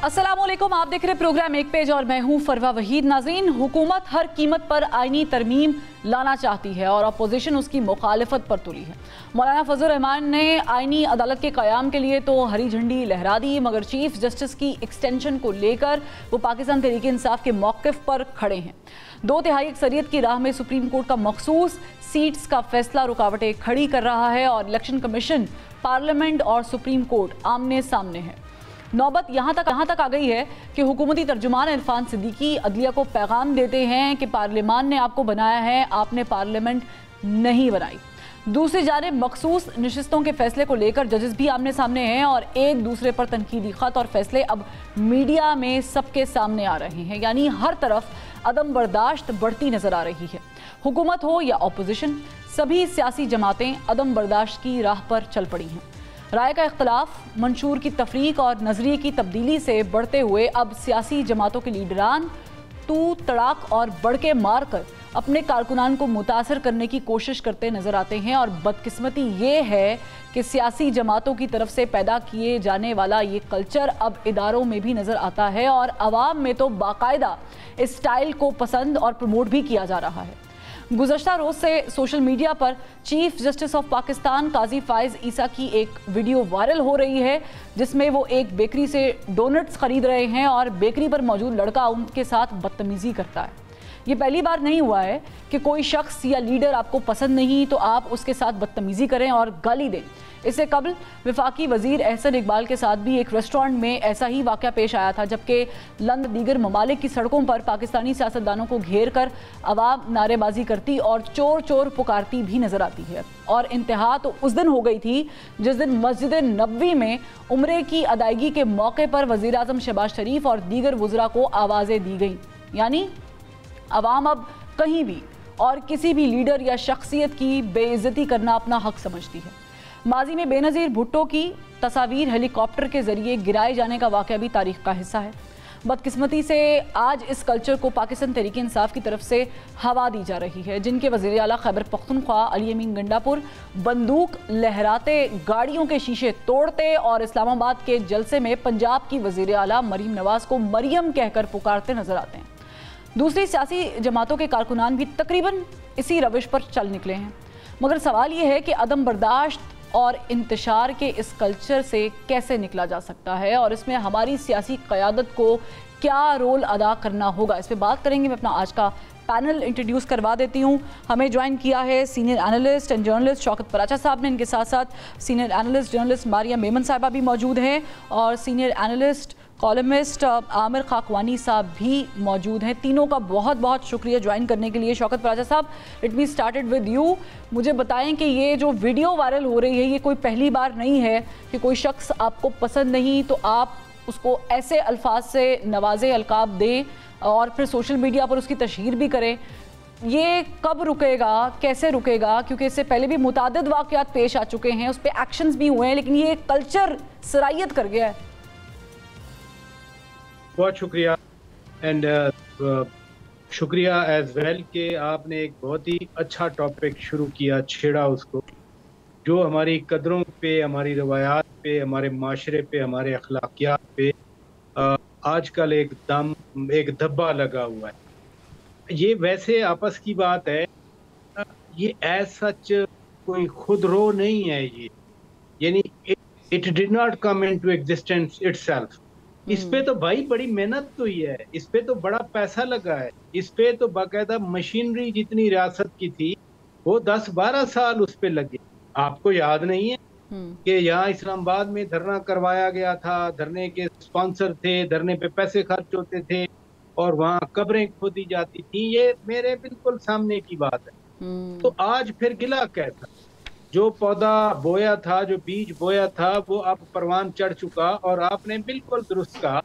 अस्सलाम वालेकुम, आप देख रहे प्रोग्राम एक पेज और मैं हूं फरवा वहीद। नाज़रीन, हुकूमत हर कीमत पर आईनी तरमीम लाना चाहती है और अपोजिशन उसकी मुखालफत पर तुली है। मौलाना फजल रहमान ने आईनी अदालत के क़याम के लिए तो हरी झंडी लहरा दी, मगर चीफ जस्टिस की एक्सटेंशन को लेकर वो पाकिस्तान तहरीक इंसाफ के मौक़िफ़ पर खड़े हैं। 2/3 अक्सरियत की राह में सुप्रीम कोर्ट का मखसूस सीट्स का फैसला रुकावटें खड़ी कर रहा है और इलेक्शन कमीशन, पार्लियामेंट और सुप्रीम कोर्ट आमने सामने है। नौबत यहाँ तक आ गई है कि हुकूमती तर्जुमान इरफान सिद्दीकी अदलिया को पैगाम देते हैं कि पार्लियामान ने आपको बनाया है, आपने पार्लियामेंट नहीं बनाई। दूसरी जानिब मखसूस नशिस्तों के फैसले को लेकर जजेस भी आमने सामने हैं और एक दूसरे पर तनकीदी ख़त और फैसले अब मीडिया में सबके सामने आ रहे हैं। यानी हर तरफ अदम बर्दाश्त बढ़ती नज़र आ रही है। हुकूमत हो या अपोजिशन, सभी सियासी जमातें अदम बर्दाश्त की राह पर चल पड़ी हैं। राय का इख्तलाफ, मंशूर की तफरीक और नजरिए की तब्दीली से बढ़ते हुए अब सियासी जमातों के लीडरान तू तड़ाक और बढ़के मार कर अपने कारकुनान को मुतासर करने की कोशिश करते नजर आते हैं। और बदकिस्मती ये है कि सियासी जमातों की तरफ से पैदा किए जाने वाला ये कल्चर अब इदारों में भी नजर आता है और आवाम में तो बाकायदा इस स्टाइल को पसंद और प्रमोट भी किया जा रहा है। गुज़श्ता रोज़ से सोशल मीडिया पर चीफ जस्टिस ऑफ पाकिस्तान काजी फाइज ईसा की एक वीडियो वायरल हो रही है, जिसमें वो एक बेकरी से डोनट्स खरीद रहे हैं और बेकरी पर मौजूद लड़का उनके साथ बदतमीज़ी करता है। ये पहली बार नहीं हुआ है कि कोई शख्स या लीडर आपको पसंद नहीं तो आप उसके साथ बदतमीज़ी करें और गाली दें। इससे कबल वफाकी वज़ीर एहसन इकबाल के साथ भी एक रेस्टोरेंट में ऐसा ही वाक़या पेश आया था, जबकि लंद दीगर ममालिक की सड़कों पर पाकिस्तानी सियासतदानों को घेर कर अवाम नारेबाजी करती और चोर चोर पुकारती भी नज़र आती है। और इंतहा तो उस दिन हो गई थी जिस दिन मस्जिद नबवी में उम्रे की अदायगी के मौके पर वज़ीर आज़म शहबाज शरीफ और दीगर वज़रा को आवाज़ें दी गई। यानी अवाम अब कहीं भी और किसी भी लीडर या शख्सियत की बेइज्जती करना अपना हक समझती है। माजी में बेनज़ीर भुट्टो की तस्वीर हेलीकॉप्टर के ज़रिए गिराए जाने का वाक़या भी तारीख़ का हिस्सा है। बदकिस्मती से आज इस कल्चर को पाकिस्तान तहरीक इंसाफ की तरफ से हवा दी जा रही है, जिनके वज़ीर आला खैबर पख्तूनख्वा अली अमीन गंडापुर बंदूक लहराते, गाड़ियों के शीशे तोड़ते और इस्लामाबाद के जलसे में पंजाब की वज़ीर आला मरीम नवाज़ को मरियम कहकर पुकारते नज़र आते हैं। दूसरी सियासी जमातों के कारकुनान भी तकरीबन इसी रविश पर चल निकले हैं। मगर सवाल ये है कि अदम बर्दाश्त और इंतशार के इस कल्चर से कैसे निकला जा सकता है और इसमें हमारी सियासी क़यादत को क्या रोल अदा करना होगा। इस पर बात करेंगे। मैं अपना आज का पैनल इंट्रोड्यूस करवा देती हूँ। हमें ज्वाइन किया है senior analyst and journalist Shaukat Paracha साहब ने। इनके साथ साथ senior analyst journalist Maria Memon साहिबा भी मौजूद हैं और senior analyst columnist Aamir Khakwani साहब भी मौजूद हैं। तीनों का बहुत बहुत शुक्रिया ज्वाइन करने के लिए। शौकत पराचा साहब, let me started with you. मुझे बताएं कि ये जो वीडियो वायरल हो रही है ये कोई पहली बार नहीं है कि कोई शख्स आपको पसंद नहीं तो आप उसको ऐसे अल्फाज से नवाजे, अलकाब दें और फिर सोशल मीडिया पर उसकी तशहीर भी करें। ये कब रुकेगा, कैसे रुकेगा? क्योंकि इससे पहले भी मुतादिद वाक़यात पेश आ चुके हैं, उस पर एक्शंस भी हुए हैं, लेकिन ये कल्चर सरायत कर गया है। बहुत शुक्रिया एंड शुक्रिया एज वेल कि आपने एक बहुत ही अच्छा टॉपिक शुरू किया, छेड़ा उसको, जो हमारी कदरों पे, हमारी रवायात पे, हमारे माशरे पे, हमारे अखलाकियात पे आजकल एक धब्बा लगा हुआ है। ये वैसे आपस की बात है, ये एज सच कोई खुद रो नहीं है ये, यानी it did not come into existence itself. इस पे तो भाई बड़ी मेहनत हुई है, इस पे तो बड़ा पैसा लगा है, इस पे तो बाकायदा मशीनरी जितनी रियासत की थी वो 10-12 साल उस पे लगे। आपको याद नहीं है कि यहाँ इस्लामाबाद में धरना करवाया गया था, धरने के स्पॉन्सर थे, धरने पे पैसे खर्च होते थे और वहाँ कब्रें खोदी जाती थी। ये मेरे बिल्कुल सामने की बात है। तो आज फिर गिला कैसा, जो पौधा बोया था, जो बीज बोया था, वो अब परवान चढ़ चुका। और आपने बिल्कुल दुरुस्त कहा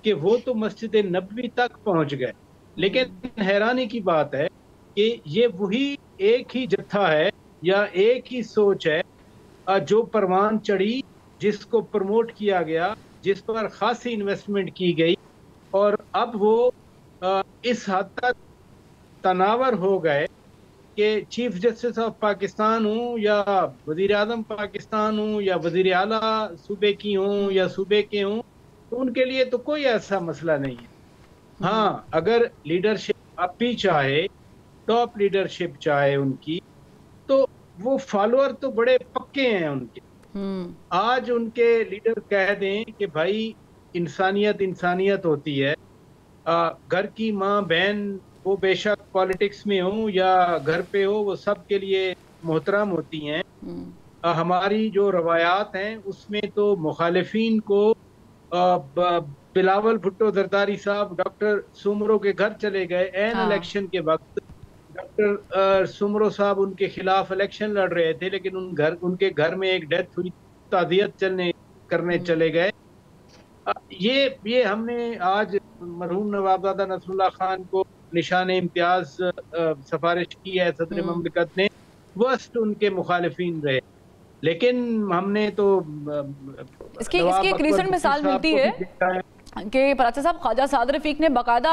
कि वो तो मस्जिद नबवी तक पहुंच गए, लेकिन हैरानी की बात है कि ये वही एक ही जत्था है या एक ही सोच है जो परवान चढ़ी, जिसको प्रमोट किया गया, जिस पर खासी इन्वेस्टमेंट की गई और अब वो इस हद तक तनावर हो गए कि चीफ जस्टिस ऑफ पाकिस्तान हूँ या वज़ीर आज़म पाकिस्तान हूँ या वज़ीर आला सूबे की हूँ या सूबे के हूँ, تو ان کے لیے تو کوئی ایسا مسئلہ نہیں ہے. ہاں اگر لیڈرشپ اب بھی چاہے, ٹاپ لیڈرشپ چاہے ان کی, تو وہ فالوور تو بڑے پکے ہیں ان کے. آج ان کے لیڈر کہہ دیں کہ بھائی انسانیت انسانیت ہوتی ہے, گھر کی ماں بہن وہ بے شک پالیٹکس میں ہوں یا گھر پہ ہو, وہ سب کے لیے محترم ہوتی ہیں. ہماری جو روایات ہیں اس میں تو مخالفین کو بلاول بھٹو زرداری صاحب ڈاکٹر سومرو کے گھر چلے گئے این الیکشن کے وقت. ڈاکٹر سومرو صاحب ان کے خلاف الیکشن لڑ رہے تھے, لیکن ان کے گھر میں ایک ڈیتھ ہوئی, تعزیت کرنے چلے گئے. یہ ہم نے آج مرحوم نوابزادہ نصر اللہ خان کو نشان امتیاز سفارش کی ہے صدر مملکت نے, وسط ان کے مخالفین رہے. لیکن ہم نے تو اس کی ایک ریسنٹ مثال ملتی ہے کہ پراچا صاحب خواجہ سعد رفیق نے باقاعدہ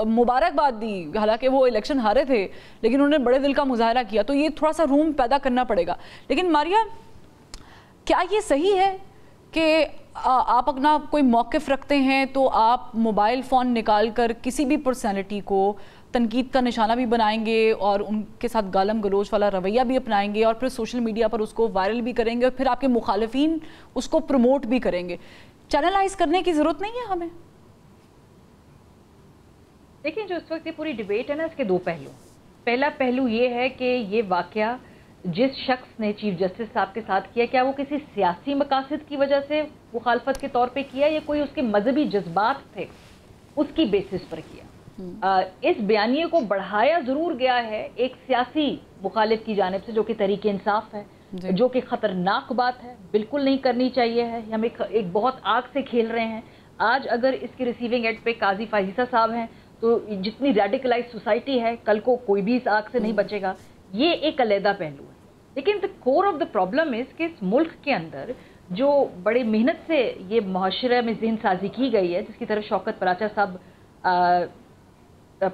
مبارکباد دی, حالانکہ وہ الیکشن ہارے تھے لیکن انہوں نے بڑے دل کا مظاہرہ کیا. تو یہ تھوڑا سا روم پیدا کرنا پڑے گا. لیکن ماریا, کیا یہ صحیح ہے کہ آپ اپنا کوئی موقف رکھتے ہیں تو آپ موبائل فون نکال کر کسی بھی پرسنالٹی کو تنقید کا نشانہ بھی بنائیں گے اور ان کے ساتھ گالم گلوچ والا رویہ بھی اپنائیں گے اور پھر سوشل میڈیا پر اس کو وائرل بھی کریں گے اور پھر آپ کے مخالفین اس کو پروموٹ بھی کریں گے؟ چینلائز کرنے کی ضرورت نہیں ہے ہمیں؟ دیکھیں, جو اس وقت یہ پوری ڈیبیٹ ہے نا, اس کے دو پہلو. پہلا پہلو یہ ہے کہ یہ واقعہ جس شخص نے چیف جسٹس صاحب کے ساتھ کیا, کیا وہ کسی سیاسی مقاصد کی وجہ سے مخالفت کے طور پہ کیا یا کوئی اس کے مذہبی جذبات تھے اس کی بیسس پر کیا. اس بیانیے کو بڑھایا ضرور گیا ہے ایک سیاسی مخالف کی جانب سے, جو کہ تحریک انصاف ہے, جو کہ خطرناک بات ہے, بالکل نہیں کرنی چاہیے ہے. ہم ایک بہت آگ سے کھیل رہے ہیں. آج اگر اس کی ریسیونگ اینڈ پہ قاضی فائزہ صاحب ہیں تو جتنی ریڈیکلائز سوسائٹی ہے کل کو کوئی بھی اس آگ سے نہیں بچے گا. یہ ایک علیحدہ پہلو ہے. لیکن the core of the problem is کہ اس ملک کے اندر جو بڑی محنت سے یہ معاشرہ میں ذہن سازی کی گئی ہے, جس کی طرف شوکت پراچا صاحب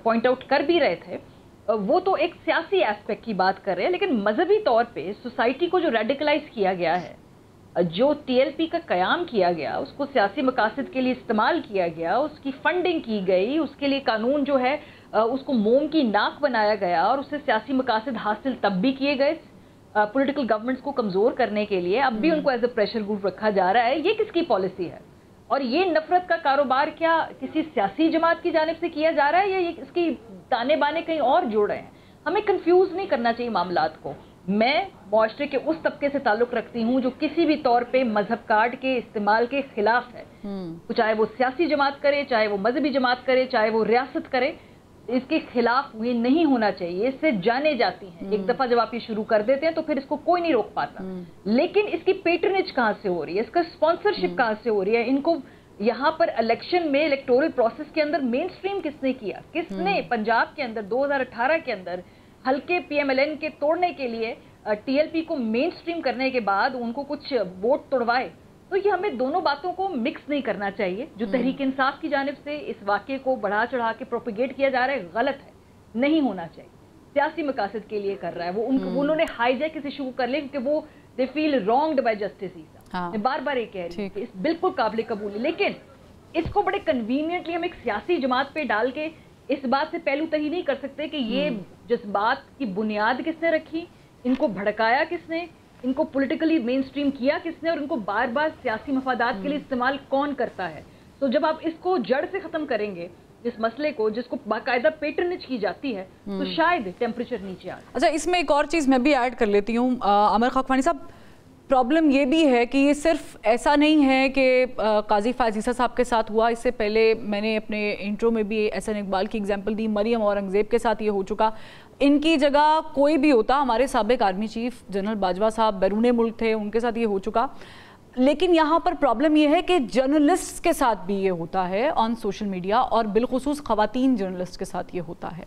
پوائنٹ آؤٹ کر بھی رہے تھے, وہ تو ایک سیاسی ایسپیکٹ کی بات کر رہے ہیں. لیکن مذہبی طور پہ سوسائٹی کو جو ریڈیکلائز کیا گیا ہے, جو ٹی ایل پی کا قیام کیا گیا, اس کو سیاسی مقاصد کے لیے استعمال کیا گیا, اس کی فنڈنگ کی گئی, اس کے لیے قانون جو ہے اس کو موم کی ناک بنایا گیا اور اس سے سیاسی مقاصد حاصل تب بھی کیے گئے پولیٹیکل گورنمنٹس کو کمزور کرنے کے لیے, اب بھی ان کو ایز اے پریشر گروپ رکھا جا رہا ہے. یہ کس کی پالیسی ہے؟ اور یہ نفرت کا کاروبار کیا کسی سیاسی جماعت کی جانب سے کیا جا رہا ہے یا یہ اس کی تانے بانے کہیں اور جوڑ رہے ہیں؟ ہمیں کنفیوز نہیں کرنا چاہیے معاملات کو. میں معاشرے کے اس طبقے سے تعلق رکھتی ہوں جو کسی بھی طور پہ مذہب کارڈ کے استعمال کے خلاف ہے, چاہے وہ سیاسی جماعت کرے, چاہے وہ مذہبی جماعت کرے, چاہے وہ ریاست کرے. اس کے خلاف یہ نہیں ہونا چاہیے. اس سے جانے جاتی ہیں. ایک دفعہ جب آپ یہ شروع کر دیتے ہیں تو پھر اس کو کوئی نہیں روک پاتا. لیکن اس کی پیٹرنیج کہاں سے ہو رہی ہے, اس کا اسپانسرشپ کہاں سے ہو رہی ہے؟ ان کو یہاں پر الیکشن میں الیکٹورل پروسیس کے اندر مین سٹریم کس نے کیا؟ کس نے پنجاب کے اندر 2018 کے اندر ہلکے پی ایم ایل این کے توڑنے کے لیے ٹی ایل پی کو مین سٹریم کرنے کے بعد ان کو کچھ ووٹ توڑوائے؟ تو یہ ہمیں دونوں باتوں کو مکس نہیں کرنا چاہیے. جو تحریک انصاف کی جانب سے اس واقعے کو بڑھا چڑھا کے پروپیگیٹ کیا جا رہا ہے, غلط ہے, نہیں ہونا چاہیے. سیاسی مقاصد کے لیے کر رہا ہے وہ, انہوں نے ہائی جیک اس ایشو کو کر لیا کیونکہ وہ دے فیل رانگڈ بائی جسٹس عیسیٰ. میں بار بار یہ کہہ رہی ہوں کہ اس بالکل قابل قبول ہے. لیکن اس کو بڑے کنوینئنٹلی ہم ایک سیاسی جماعت پہ ڈال کے اس بات سے پہلو تہی نہیں کر سکتے کہ یہ جذبات کی بنیاد کس نے رکھی, ان کو بھڑکایا کس نے, ان کو پولیٹیکلی مین سٹریم کیا کس نے, اور ان کو بار بار سیاسی مفادات کے لیے استعمال کون کرتا ہے. تو جب آپ اس کو جڑ سے ختم کریں گے اس مسئلے کو, جس کو باقاعدہ پیٹرنیج کی جاتی ہے, تو شاید ٹیمپریچر نیچے آ جائے. اچھا, اس میں ایک اور چیز میں بھی ایڈ کر لیتی ہوں. عامر خاکوانی صاحب, پرابلم یہ بھی ہے کہ یہ صرف ایسا نہیں ہے کہ قاضی فائز عیسیٰ صاحب کے ساتھ ہوا. اس سے پہلے میں نے اپنے انٹرو میں بھی احسن اقبال کی ایگزامپل دی, مریم اورنگزیب کے ساتھ یہ ہو چکا. ان کی جگہ کوئی بھی ہوتا, ہمارے سابق آرمی چیف جنرل باجوہ صاحب بیرون ملک تھے, ان کے ساتھ یہ ہو چکا. لیکن یہاں پر پرابلم یہ ہے کہ جرنلسٹ کے ساتھ بھی یہ ہوتا ہے آن سوشل میڈیا, اور بالخصوص خواتین جرنلسٹ کے ساتھ یہ ہوتا ہے.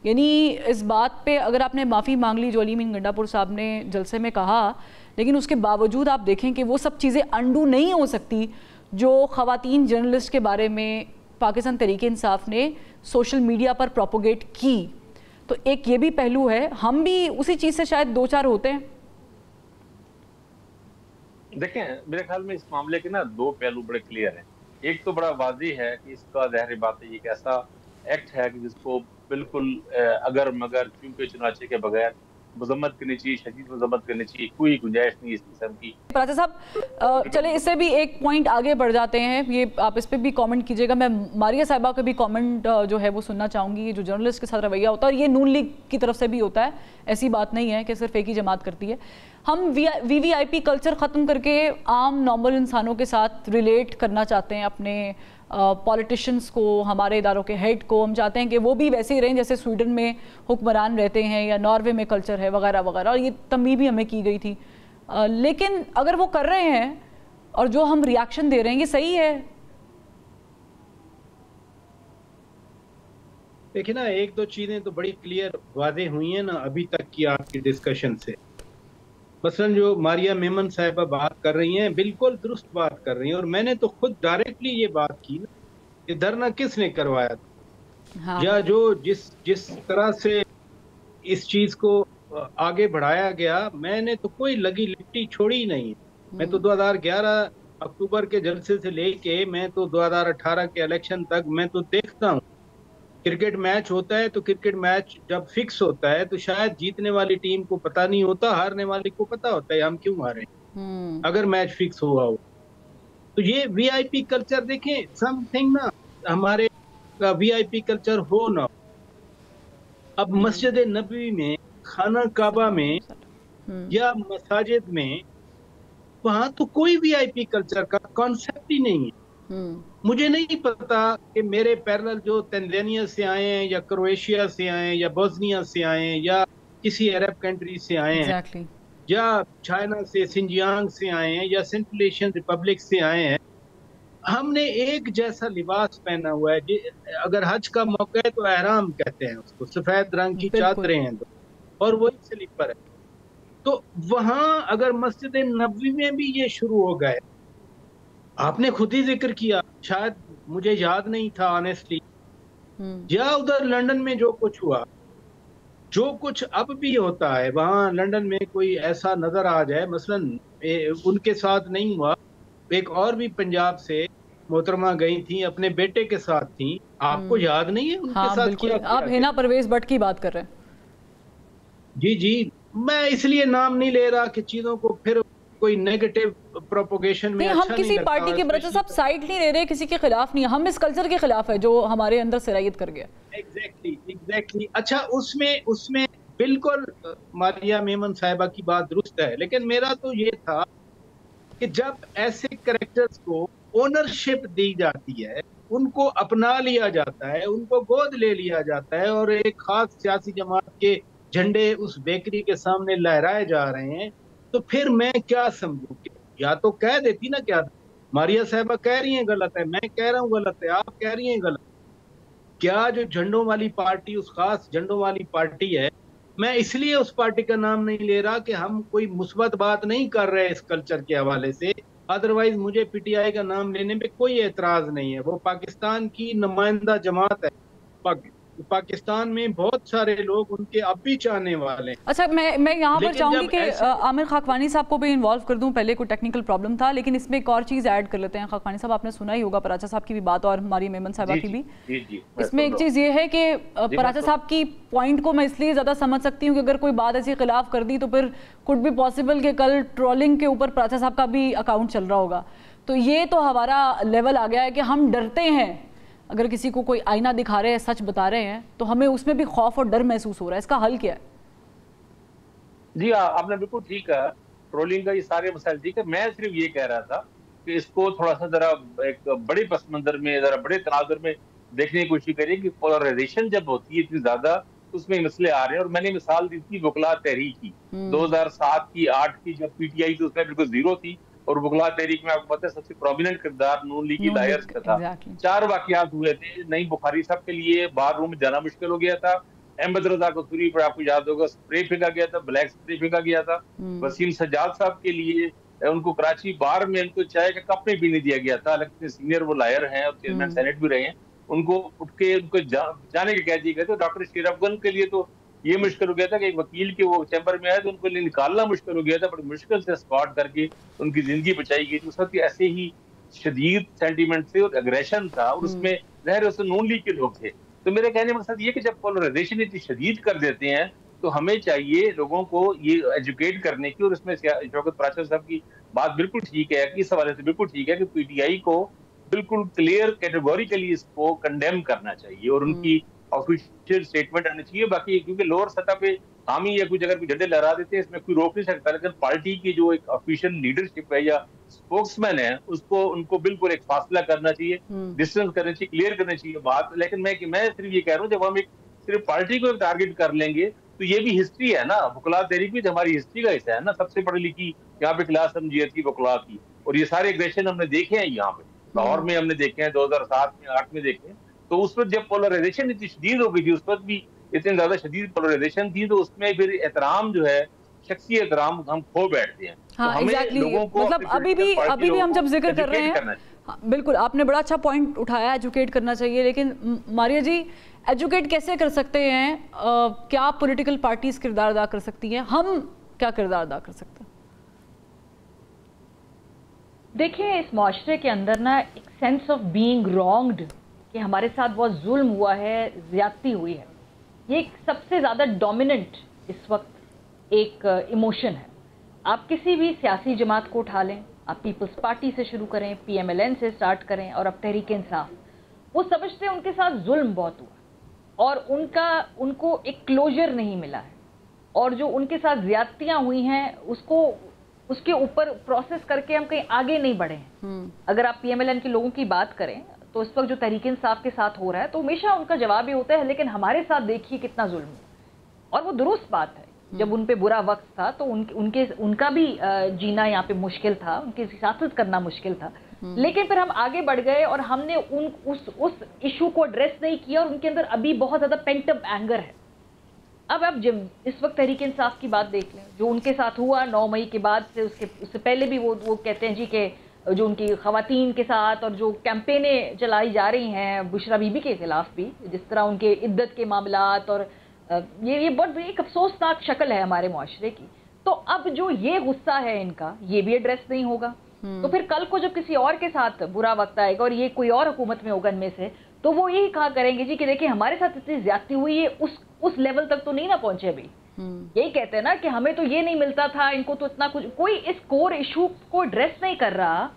یعنی اس بات پہ اگر آپ نے معافی مانگ لی جو علی امین گنڈا پور صاحب نے جلسے میں کہا, لیکن اس کے باوجود آپ دیکھیں کہ وہ سب چیزیں انڈو نہیں ہو سکتی جو خواتین جرنلسٹ کے بارے میں پاکستان تحریک انصاف نے سوشل میڈیا پر پروپوگیٹ کی. تو ایک یہ بھی پہلو ہے, ہم بھی اسی چیز سے شاید دو چار ہوتے ہیں. دیکھیں, میرے خیال میں اس معاملے کے نا دو پہلو بڑے کلیئر ہیں. ایک تو بڑا واضح ہے کہ اس کا ظاہر بات ہے یہ ایک ایسا ایکٹ ہے کہ جس کو بالکل اگر مگر چونکے چنانچے کے بغیر مذمت کرنی چاہیے، شدید مذمت کرنی چاہیے، کوئی گنجائش نہیں اس قسم کی۔ پراچا صاحب چلے اس سے بھی ایک پوائنٹ آگے بڑھ جاتے ہیں، یہ آپ اس پہ بھی کامنٹ کیجئے گا، میں ماریہ صاحبہ کا بھی کامنٹ جو ہے وہ سننا چاہوں گی۔ یہ جو جرنلسٹ کے ساتھ رویہ ہوتا ہے اور یہ نون لیگ کی طرف سے بھی ہوتا ہے، ایسی بات نہیں ہے کہ صرف ایک ہی جماعت کرتی ہے۔ ہم وی وی آئی پی کلچر ختم کر کے عام نارمل انسانوں کے ساتھ ریلیٹ کرنا چاہتے ہیں، اپنے پولیٹیشنز کو، ہمارے اداروں کے ہیڈ کو ہم چاہتے ہیں کہ وہ بھی ویسے ہی رہیں جیسے سویڈن میں حکمران رہتے ہیں یا ناروے میں کلچر ہے وغیرہ وغیرہ، اور یہ تنبیہ بھی ہمیں کی گئی تھی۔ لیکن اگر وہ کر رہے ہیں اور جو ہم ریاکشن دے رہے ہیں یہ صحیح ہے؟ دیکھیں نا، ایک دو چیزیں تو بڑی کلیئر واضح ہوئی ہیں نا ابھی تک کی آپ کی ڈسکشن سے۔ مثلا جو ماریہ میمن صاحبہ بات کر رہی ہیں بالکل درست بات کر رہی ہیں، اور میں نے تو خود ڈائریکٹلی یہ بات کی نا کہ دھرنا کس نے کروایا تھا، یا جو جس طرح سے اس چیز کو آگے بڑھایا گیا، میں نے تو کوئی لگی لپٹی چھوڑی نہیں۔ میں تو 2011 اکتوبر کے جلسے سے لے کے میں تو 2018 کے الیکشن تک میں تو دیکھتا ہوں، کرکٹ میچ ہوتا ہے تو کرکٹ میچ جب فکس ہوتا ہے تو شاید جیتنے والی ٹیم کو پتہ نہیں ہوتا، ہارنے والے کو پتہ ہوتا ہے ہم کیوں ہارے ہیں اگر میچ فکس ہوا ہو۔ تو یہ وی آئی پی کلچر دیکھیں، سم تھنگ نا ہمارے وی آئی پی کلچر ہو نہ، اب مسجد نبوی میں، خانہ کعبہ میں یا مساجد میں، وہاں تو کوئی وی آئی پی کلچر کا کانسیپٹ ہی نہیں ہے۔ مجھے نہیں پتا کہ میرے پیرلل جو تنزانیہ سے آئے ہیں یا کرویشیا سے آئے ہیں یا بوسنیا سے آئے ہیں یا کسی عرب کنٹری سے آئے ہیں یا چائنا سے، سنجیانگ سے آئے ہیں یا سینٹرل ایشین ریپبلک سے آئے ہیں، ہم نے ایک جیسا لباس پہنا ہوا ہے۔ اگر حج کا موقع ہے تو احرام کہتے ہیں اس کو، سفید رنگ کی چادریں ہیں اور وہی سلیپر ہے۔ تو وہاں اگر مسجد نبوی میں بھی یہ شروع ہو گئے، آپ نے خود ہی ذکر کیا، شاید مجھے یاد نہیں تھا آنیسٹلی، یا ادھر لنڈن میں جو کچھ ہوا، جو کچھ اب بھی ہوتا ہے وہاں لنڈن میں کوئی ایسا نظر آ جائے، مثلا ان کے ساتھ نہیں ہوا، ایک اور بھی پنجاب سے محترمہ گئی تھیں، اپنے بیٹے کے ساتھ تھیں، آپ کو یاد نہیں ہے ان کے ساتھ کیا؟ آپ ہینا پرویز بٹ کی بات کر رہے ہیں؟ جی جی، میں اس لیے نام نہیں لے رہا کہ چیزوں کو پھر کوئی نیگیٹو پروپوگیشن میں ہم کسی پارٹی کے برچہ صاحب سائیڈ نہیں لے رہے، کسی کے خلاف نہیں، ہم اس کلچر کے خلاف ہے جو ہمارے اندر سرایت کر گیا۔ ایگزیکٹلی۔ اچھا، اس میں بالکل ماریہ میمن صاحبہ کی بات درست ہے، لیکن میرا تو یہ تھا کہ جب ایسے کریکٹرز کو اونرشپ دی جاتی ہے، ان کو اپنا لیا جاتا ہے، ان کو گود لے لیا جاتا ہے، اور ایک خاص سیاسی جماعت کے جھنڈے اس بیکری کے سامنے لہرائے جا رہے ہیں، تو پھر میں کیا سمجھوں کہ یا تو کہہ دیتی نا، کیا ماریہ صاحبہ کہہ رہی ہیں غلط ہے، میں کہہ رہا ہوں غلط ہے، آپ کہہ رہی ہیں غلط، کیا جو جھنڈوں والی پارٹی اس خاص جھنڈوں والی پارٹی ہے، میں اس لیے اس پارٹی کا نام نہیں لے رہا کہ ہم کوئی مثبت بات نہیں کر رہے اس کلچر کے حوالے سے، ادروائز مجھے پی ٹی آئی کا نام لینے میں کوئی اعتراض نہیں ہے، وہ پاکستان کی نمائندہ جماعت ہے، پاکستان میں بہت سارے لوگ ان کے اب بھی چاہنے والے ہیں۔ اچھا، میں یہاں پر چاہوں گی کہ عامر خاکوانی صاحب کو بھی انوالو کر دوں، پہلے کوئی ٹیکنیکل پرابلم تھا، لیکن اس میں ایک اور چیز ایڈ کر لیتے ہیں۔ خاکوانی صاحب، آپ نے سنا ہی ہوگا پراچا صاحب کی بھی بات اور ماریہ میمن صاحبہ کی بھی، اس میں ایک چیز یہ ہے کہ پراچا صاحب کی پوائنٹ کو میں اس لیے زیادہ سمجھ سکتی ہوں کہ اگر کوئی بات ایسی خلاف کر دی تو پھر کوڈ بھی پاسبل کہ کل ٹرولنگ کے اوپر پراچا صاحب کا بھی اکاؤنٹ چل رہا ہوگا، تو یہ تو ہمارا لیول آ گیا ہے کہ ہم ڈرتے ہیں، اگر کسی کو کوئی آئینہ دکھا رہے ہیں، سچ بتا رہے ہیں، تو ہمیں اس میں بھی خوف اور ڈر محسوس ہو رہا ہے۔ اس کا حل کیا ہے؟ جی آپ نے بالکل ٹھیک کہا، ٹرولنگ کا یہ سارے مسائل ٹھیک ہے، میں صرف یہ کہہ رہا تھا کہ اس کو تھوڑا سا ذرا ایک بڑے پس منظر میں، ذرا بڑے تناظر میں دیکھنے کی کوشش کریے کہ پولرائزیشن جب ہوتی ہے اتنی زیادہ، اس میں مسئلے آ رہے ہیں، اور میں نے مثال دی تھی وکلا تحریک کی، 2007 کی 8 کی جب پی ٹی آئی تھی اس میں بالکل زیرو تھی، اور وکلا تحریک میں آپ کو پتہ ہے سب سے پرومیننٹ کردار نون لیگی لائرز کا تھا۔ 4 واقعات ہوئے تھے، نعیم بخاری صاحب کے لیے بار روم میں جانا مشکل ہو گیا تھا، احمد رضا قصوری پر آپ کو یاد ہوگا اسپرے پھینکا گیا تھا، بلیک اسپرے پھینکا گیا تھا، وسیم سجاد صاحب کے لیے ان کو کراچی بار میں ان کو چائے کا کپ نہیں پینے دیا گیا تھا، لیکن سینئر وہ لائر ہیں اور چیئرمین سینٹ بھی رہے ہیں، ان کو اٹھ کے ان کو جانے کے کہہ دیے گئے تھے۔ ڈاکٹر شیرف گن کے لیے تو یہ مشکل ہو گیا تھا کہ ایک وکیل کے وہ چیمبر میں آئے تو ان کو نکالنا مشکل ہو گیا تھا، بڑی مشکل سے اسپاٹ کر کے ان کی زندگی بچائی گئی تھی۔ اس وقت ایسے ہی शदीद सेंटीमेंट थे और एग्रेशन था, और उसमें ज़ाहिर उसमें नून लीग के लोग थे। तो मेरे कहने का मकसद ये कि जब पोलराइजेशन इतनी शदीद कर देते हैं तो हमें चाहिए लोगों को ये एजुकेट करने की, और इसमें शौकत पराशर साहब की बात बिल्कुल ठीक है कि इस हवाले से बिल्कुल ठीक है कि पीटीआई को बिल्कुल क्लियर कैटेगोरिकली इसको कंडेम करना चाहिए और उनकी ऑफिशियल स्टेटमेंट आनी चाहिए। बाकी क्योंकि लोअर सतह पे हामी या कुछ अगर कोई झंडे लहरा देते हैं इसमें कोई रोक नहीं सकता, लेकिन पार्टी की जो एक ऑफिशियल लीडरशिप है या स्पोक्समैन है उसको उनको बिल्कुल एक फासला करना चाहिए, डिस्टेंस करनी चाहिए, क्लियर करनी चाहिए बात। लेकिन मैं सिर्फ ये कह रहा हूँ जब हम एक सिर्फ पार्टी को टारगेट कर लेंगे तो ये भी हिस्ट्री है ना, वकला तहरीक भी हमारी हिस्ट्री का हिस्सा है ना, सबसे पढ़ी लिखी यहाँ पे क्लास समझियत की वकला की, और ये सारे एग्रेशन हमने देखे हैं यहाँ पे लाहौर में, हमने देखे हैं 2007 में 8 में देखे हैं। तो उस वक्त जब पोलराइजेशन इतनी शदीद हो गई थी, उस वक्त भी इतनी ज्यादा शदीद पोलराइजेशन थी, तो उसमें फिर एहतराम जो है, शख्सी एहतराम हम खो बैठते हैं। हाँ, तो हमें exactly. लोगों को मतलब अभी भी हम जब जिक्र कर रहे हैं, हाँ, बिल्कुल आपने बड़ा अच्छा पॉइंट उठाया, एजुकेट करना चाहिए, लेकिन मारिया जी एजुकेट कैसे कर सकते हैं? क्या पॉलिटिकल पार्टीज किरदार अदा कर सकती हैं? हम क्या किरदार अदा कर सकते हैं? देखिए, इस माशरे के अंदर ना एक सेंस ऑफ बीइंग रॉन्ग्ड, कि हमारे साथ बहुत जुल्म हुआ है, ज्यादती हुई है, ये एक सबसे ज़्यादा डोमिनेंट इस वक्त एक इमोशन है। आप किसी भी सियासी जमात को उठा लें, आप पीपल्स पार्टी से शुरू करें, PMLN से स्टार्ट करें और अब तहरीक इंसाफ, वो समझते हैं उनके साथ जुल्म बहुत हुआ और उनको एक क्लोजर नहीं मिला है, और जो उनके साथ ज्यादतियाँ हुई हैं उसके ऊपर प्रोसेस करके हम कहीं आगे नहीं बढ़े हैं। अगर आप PMLN के लोगों की बात करें तो इस वक्त जो तहरीक इंसाफ के साथ हो रहा है, तो हमेशा उनका जवाब ये होता है लेकिन हमारे साथ देखिए कितना जुल्म है। और वो दुरुस्त बात है, जब उन पे बुरा वक्त था तो उनका भी जीना यहाँ पे मुश्किल था, उनकी सियासत करना मुश्किल था, लेकिन फिर हम आगे बढ़ गए और हमने उस इशू को एड्रेस नहीं किया, और उनके अंदर अभी बहुत ज़्यादा पेंट अप एंगर है। अब जब इस वक्त तहरीक इंसाफ की बात देख लें, जो उनके साथ हुआ 9 मई के बाद से, उससे पहले भी वो कहते हैं जी कि जो उनकी ख़वातीन के साथ और जो कैंपेनें चलाई जा रही हैं बुशरा बीबी के खिलाफ भी, जिस तरह उनके इद्दत के मामलात, और ये बहुत एक अफसोसनाक शक्ल है हमारे मुआशरे की। तो अब जो ये गुस्सा है इनका, ये भी एड्रेस नहीं होगा, तो फिर कल को जब किसी और के साथ बुरा वक्त आएगा और ये कोई और हुकूमत में होगा इनमें से, तो वो यही कहा करेंगे जी कि देखिए हमारे साथ इतनी ज्यादती हुई है, उस लेवल तक तो नहीं ना पहुंचे अभी। यही कहते हैं ना कि हमें तो ये नहीं मिलता था, इनको तो इतना कुछ। कोई इस कोर इशू को एड्रेस नहीं कर रहा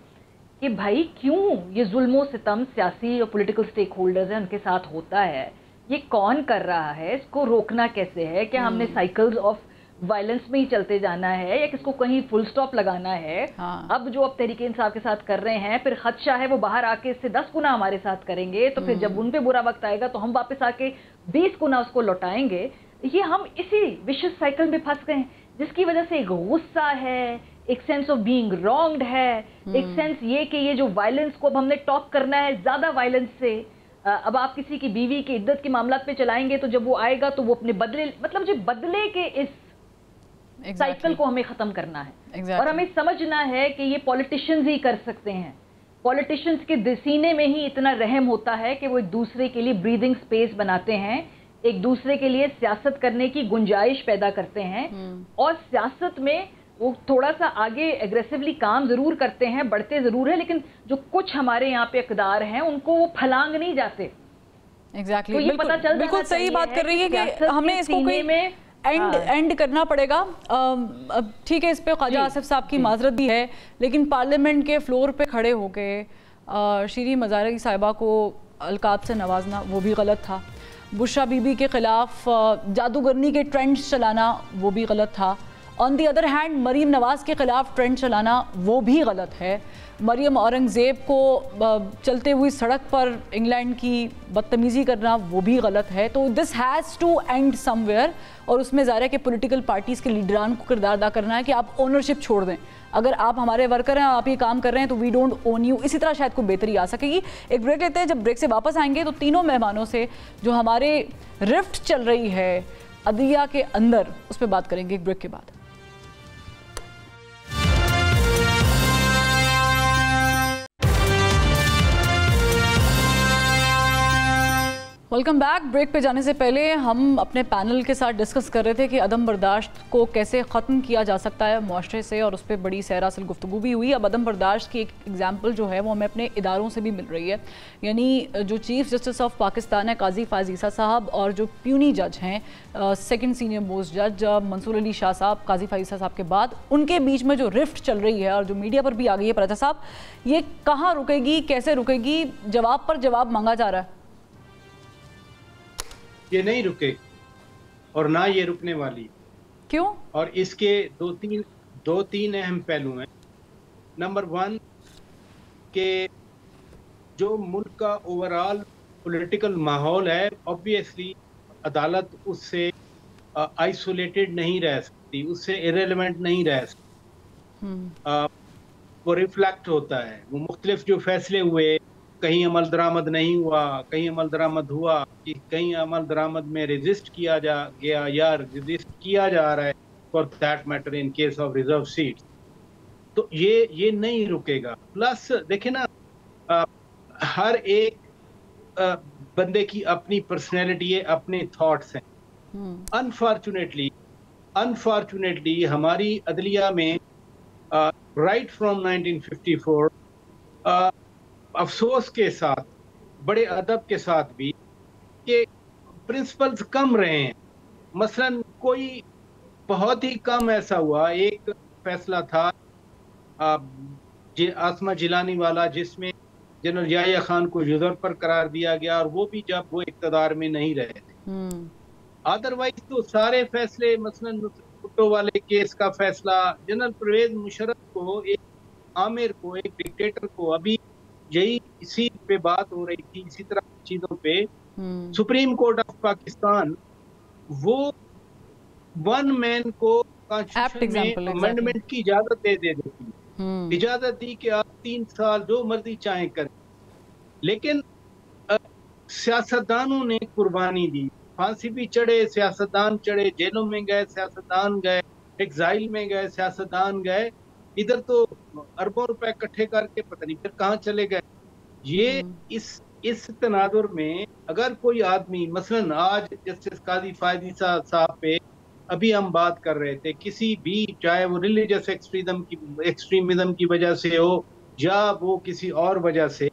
कि भाई क्यों ये जुल्मो सितम सियासी और पॉलिटिकल स्टेक होल्डर्स हैं उनके साथ होता है, ये कौन कर रहा है, इसको रोकना कैसे है, क्या हमने साइकिल्स ऑफ वायलेंस में ही चलते जाना है या किसको कहीं फुल स्टॉप लगाना है? हाँ। अब जो तहरीक इंसाफ के साथ कर रहे हैं, फिर खदशा है वो बाहर आके इससे 10 गुना हमारे साथ करेंगे, तो फिर जब उन पे बुरा वक्त आएगा तो हम वापस आके 20 गुना उसको लौटाएंगे। ये हम इसी विशिष्ट साइकिल में फंस गए हैं, जिसकी वजह से एक गुस्सा है, एक सेंस ऑफ बीइंग रॉन्ग्ड है, एक सेंस ये कि ये जो वायलेंस को अब हमने टॉप करना है ज्यादा वायलेंस से। अब आप किसी की बीवी की इद्दत के मामला पे चलाएंगे तो जब वो आएगा तो वो अपने बदले, मतलब जो बदले के इस साइकिल को हमें खत्म करना है। और हमें समझना है कि ये पॉलिटिशियंस ही कर सकते हैं। पॉलिटिशियंस के सीने में ही इतना रहम होता है कि वो एक दूसरे के लिए ब्रीदिंग स्पेस बनाते हैं, एक दूसरे के लिए सियासत करने की गुंजाइश पैदा करते हैं, और सियासत में वो थोड़ा सा आगे एग्रेसिवली काम जरूर करते हैं, बढ़ते जरूर है, लेकिन जो कुछ हमारे यहाँ पे इक़दार हैं उनको वो फलांग नहीं जाते। तो ये पता चल बिल्कुल सही बात कर रही है कि हमें इसको कोई एंड करना पड़ेगा। ठीक है, इस पे ख्वाजा आसिफ साहब की माजरत भी है, लेकिन पार्लियामेंट के फ्लोर पे खड़े होके शीरी मज़ारी साहिबा को अलकाब से नवाजना वो भी गलत था। बुशरा बीबी के खिलाफ जादूगरनी के ट्रेंड्स चलाना वो भी गलत था। On the other hand Maryam Nawaz के खिलाफ ट्रेंड चलाना वो भी गलत है। मरियम औरंगज़ेब को चलते हुई सड़क पर इंग्लैंड की बदतमीज़ी करना वो भी गलत है। तो this has to end somewhere, और उसमें ज़ाहिर है कि पॉलिटिकल पार्टीज़ के लीडरान को किरदार अदा करना है कि आप ओनरशिप छोड़ दें। अगर आप हमारे वर्कर हैं, आप ये काम कर रहे हैं तो वी डोंट ओन यू। इसी तरह शायद कोई बेहतरी आ सकेगी। एक ब्रेक लेते हैं, जब ब्रेक से वापस आएंगे तो तीनों मेहमानों से जो हमारे रिफ्ट चल रही है अदलिया के अंदर, उस पर बात करेंगे एक ब्रेक के बाद। Welcome back. ब्रेक पे जाने से पहले हम अपने पैनल के साथ डिस्कस कर रहे थे कि अदम बर्दाश्त को कैसे ख़त्म किया जा सकता है मुआशरे से, और उस पर बड़ी सैरासिल गुफ्तगू भी हुई। अब अदम बर्दाश्त की एक एग्जाम्पल जो है वो हमें अपने इदारों से भी मिल रही है, यानी जो चीफ़ जस्टिस ऑफ पाकिस्तान है काजी फ़ायज़ ईसा साहब, और जो प्यूनी जज हैं सेकंड सीनियर मोस्ट जज मंसूर अली शाह साहब काजी फ़ायज़ ईसा साहब के बाद, उनके बीच में जो रिफ्ट चल रही है और जो मीडिया पर भी आ गई है, परजा साहब ये कहाँ रुकेगी, कैसे रुकेगी? जवाब पर जवाब मांगा जा रहा है। ये नहीं रुकेगी और ना ये रुकने वाली। क्यों? और इसके दो तीन अहम पहलू हैं। नंबर 1 के जो मुल्क का ओवरऑल पॉलिटिकल माहौल है, ऑब्वियसली अदालत उससे आइसोलेटेड नहीं रह सकती, उससे इरेलेवेंट नहीं रह सकती। वो रिफ्लेक्ट होता है, वो मुख्तलिफ जो फैसले हुए, कहीं अमल दरामद नहीं हुआ, कहीं अमल दरामद हुआ, कि कहीं अमल दरामद में रेजिस्ट किया जा गया या रेजिस्ट किया जा रहा है for that matter in case of reserve seats, तो ये नहीं रुकेगा। प्लस देखे ना, हर एक बंदे की अपनी पर्सनैलिटी है, अपने थॉट्स हैं। अनफॉर्चुनेटली हमारी अदलिया में राइट फ्रॉम 1954 अफसोस के साथ, बड़े अदब के साथ भी, कि प्रिंसिपल्स कम रहे हैं। मसलन कोई बहुत ही कम ऐसा हुआ, एक फैसला था आसमा जिलानी वाला, जिसमें जनरल याहिया खान को युजर्फर करार दिया गया, और वो भी जब वो इक़्तिदार में नहीं रहे थे। अदरवाइज तो सारे फैसले, मसलन भुट्टो वाले केस का फैसला, जनरल परवेज मुशर्रफ को, एक आमिर को, एक डिक्टेटर को, अभी यही इसी पे बात हो रही थी, इसी तरह चीजों पे सुप्रीम कोर्ट ऑफ पाकिस्तान वो वन मैन को कॉन्स्टिट्यूशन में अमेंडमेंट की इजाजत दे देती, इजाजत दी कि आप 3 साल जो मर्जी चाहें करें। लेकिन सियासतदानों ने कुर्बानी दी, फांसी भी चढ़े सियासतदान, चढ़े जेलों में गए सियासतदान, गए एग्जाइल में गए सियासतदान, गए इधर तो अरबों रुपए इकट्ठे करके पता नहीं फिर कहाँ चले गए। ये इस तनाजुर में अगर कोई आदमी, मसलन आज जस्टिस काजी फ़ायज़ ईसा साहब पे अभी हम बात कर रहे थे, किसी भी, चाहे वो रिलीजियस एक्सट्रीमिज्म की वजह से हो या वो किसी और वजह से,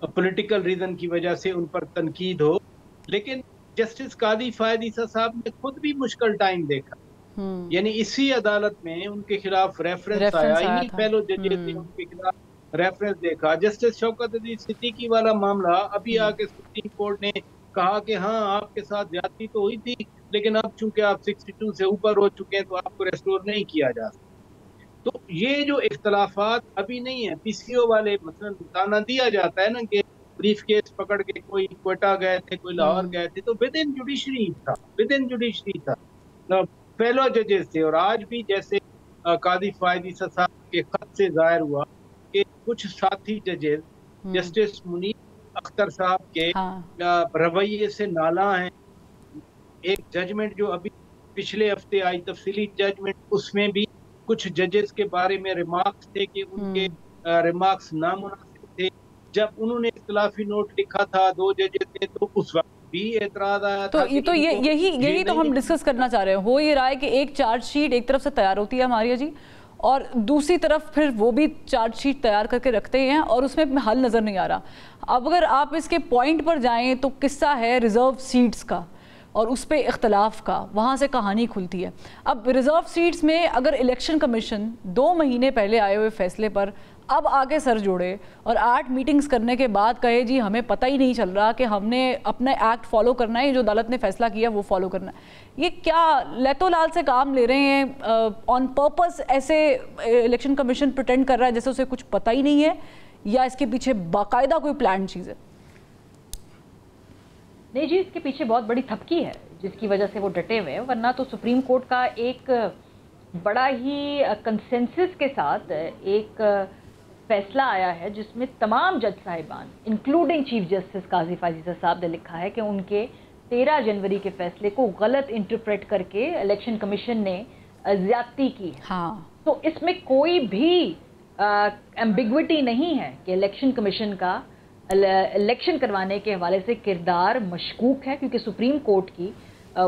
पॉलिटिकल रीजन की वजह से उन पर तनकीद हो, लेकिन जस्टिस काजी फ़ायज़ ईसा साहब ने खुद भी मुश्किल टाइम देखा। यानी इसी अदालत में उनके खिलाफ रेफरेंस आया, इन्हीं फेलो जजेस ने उनके खिलाफ रेफरेंस देखा। जस्टिस शौकत अली सिद्दीकी वाला मामला, अभी आके सुप्रीम कोर्ट ने कहा कि हाँ आपके साथ ज्यादती तो हुई थी, लेकिन अब चूंकि आप 62 से ऊपर हो चुके हैं तो आपको रेस्टोर नहीं किया जा सकता। तो ये जो इख्तलाफात अभी नहीं है, पीसीओ वाले मसलन ताना दिया जाता है ना कि ब्रीफ केस पकड़ के कोई क्वेटा गए थे, कोई लाहौर गए थे, तो विद इन जुडिशरी था, फेलो जजेस थे। और आज भी जैसे काजी फ़ायज़ ईसा साहब के खत से जाहिर हुआ कि कुछ साथी जजेस जस्टिस मुनीर अख्तर साहब के रवैये से नाला हैं। एक जजमेंट जो अभी पिछले हफ्ते आई, तफसीली जजमेंट, उसमें भी कुछ जजेस के बारे में रिमार्क्स थे कि उनके रिमार्क्स नामुनासिब थे। जब उन्होंने इख्तिलाफी नोट लिखा था 2 जजेस ने, तो उस वक्त भी एतराज आया था। यही तो हम डिस्कस करना चाह रहे हैं। हो ये रहा है कि एक चार्जशीट एक तरफ से तैयार होती है हमारी जी, और दूसरी तरफ फिर वो भी चार्जशीट तैयार करके रखते हैं और उसमें हल नज़र नहीं आ रहा। अब अगर आप इसके पॉइंट पर जाएं तो किस्सा है रिज़र्व सीट्स का और उस पर इख्तलाफ का, वहाँ से कहानी खुलती है। अब रिज़र्व सीट्स में अगर इलेक्शन कमीशन 2 महीने पहले आए हुए फैसले पर अब आके सर जोड़े और 8 मीटिंग्स करने के बाद कहे जी हमें पता ही नहीं चल रहा कि हमने अपना एक्ट फॉलो करना है, जो अदालत ने फैसला किया वो फॉलो करना है, ये क्या लैतो लाल से काम ले रहे हैं? ऑन पर्पस ऐसे इलेक्शन कमीशन प्रिटेंड कर रहा है जैसे उसे कुछ पता ही नहीं है, या इसके पीछे बाकायदा कोई प्लान चीज़ है? नहीं जी, इसके पीछे बहुत बड़ी थपकी है जिसकी वजह से वो डटे हुए हैं, वरना तो सुप्रीम कोर्ट का एक बड़ा ही कंसेंसस के साथ एक फैसला आया है जिसमें तमाम जज साहिबान इंक्लूडिंग चीफ जस्टिस काजी फ़ायज़ ईसा साहब ने लिखा है कि उनके 13 जनवरी के फैसले को गलत इंटरप्रेट करके इलेक्शन कमीशन ने ज्यादती की है। हाँ। तो इसमें कोई भी एम्बिग्विटी नहीं है कि इलेक्शन कमीशन का इलेक्शन करवाने के हवाले से किरदार मशकूक है, क्योंकि सुप्रीम कोर्ट की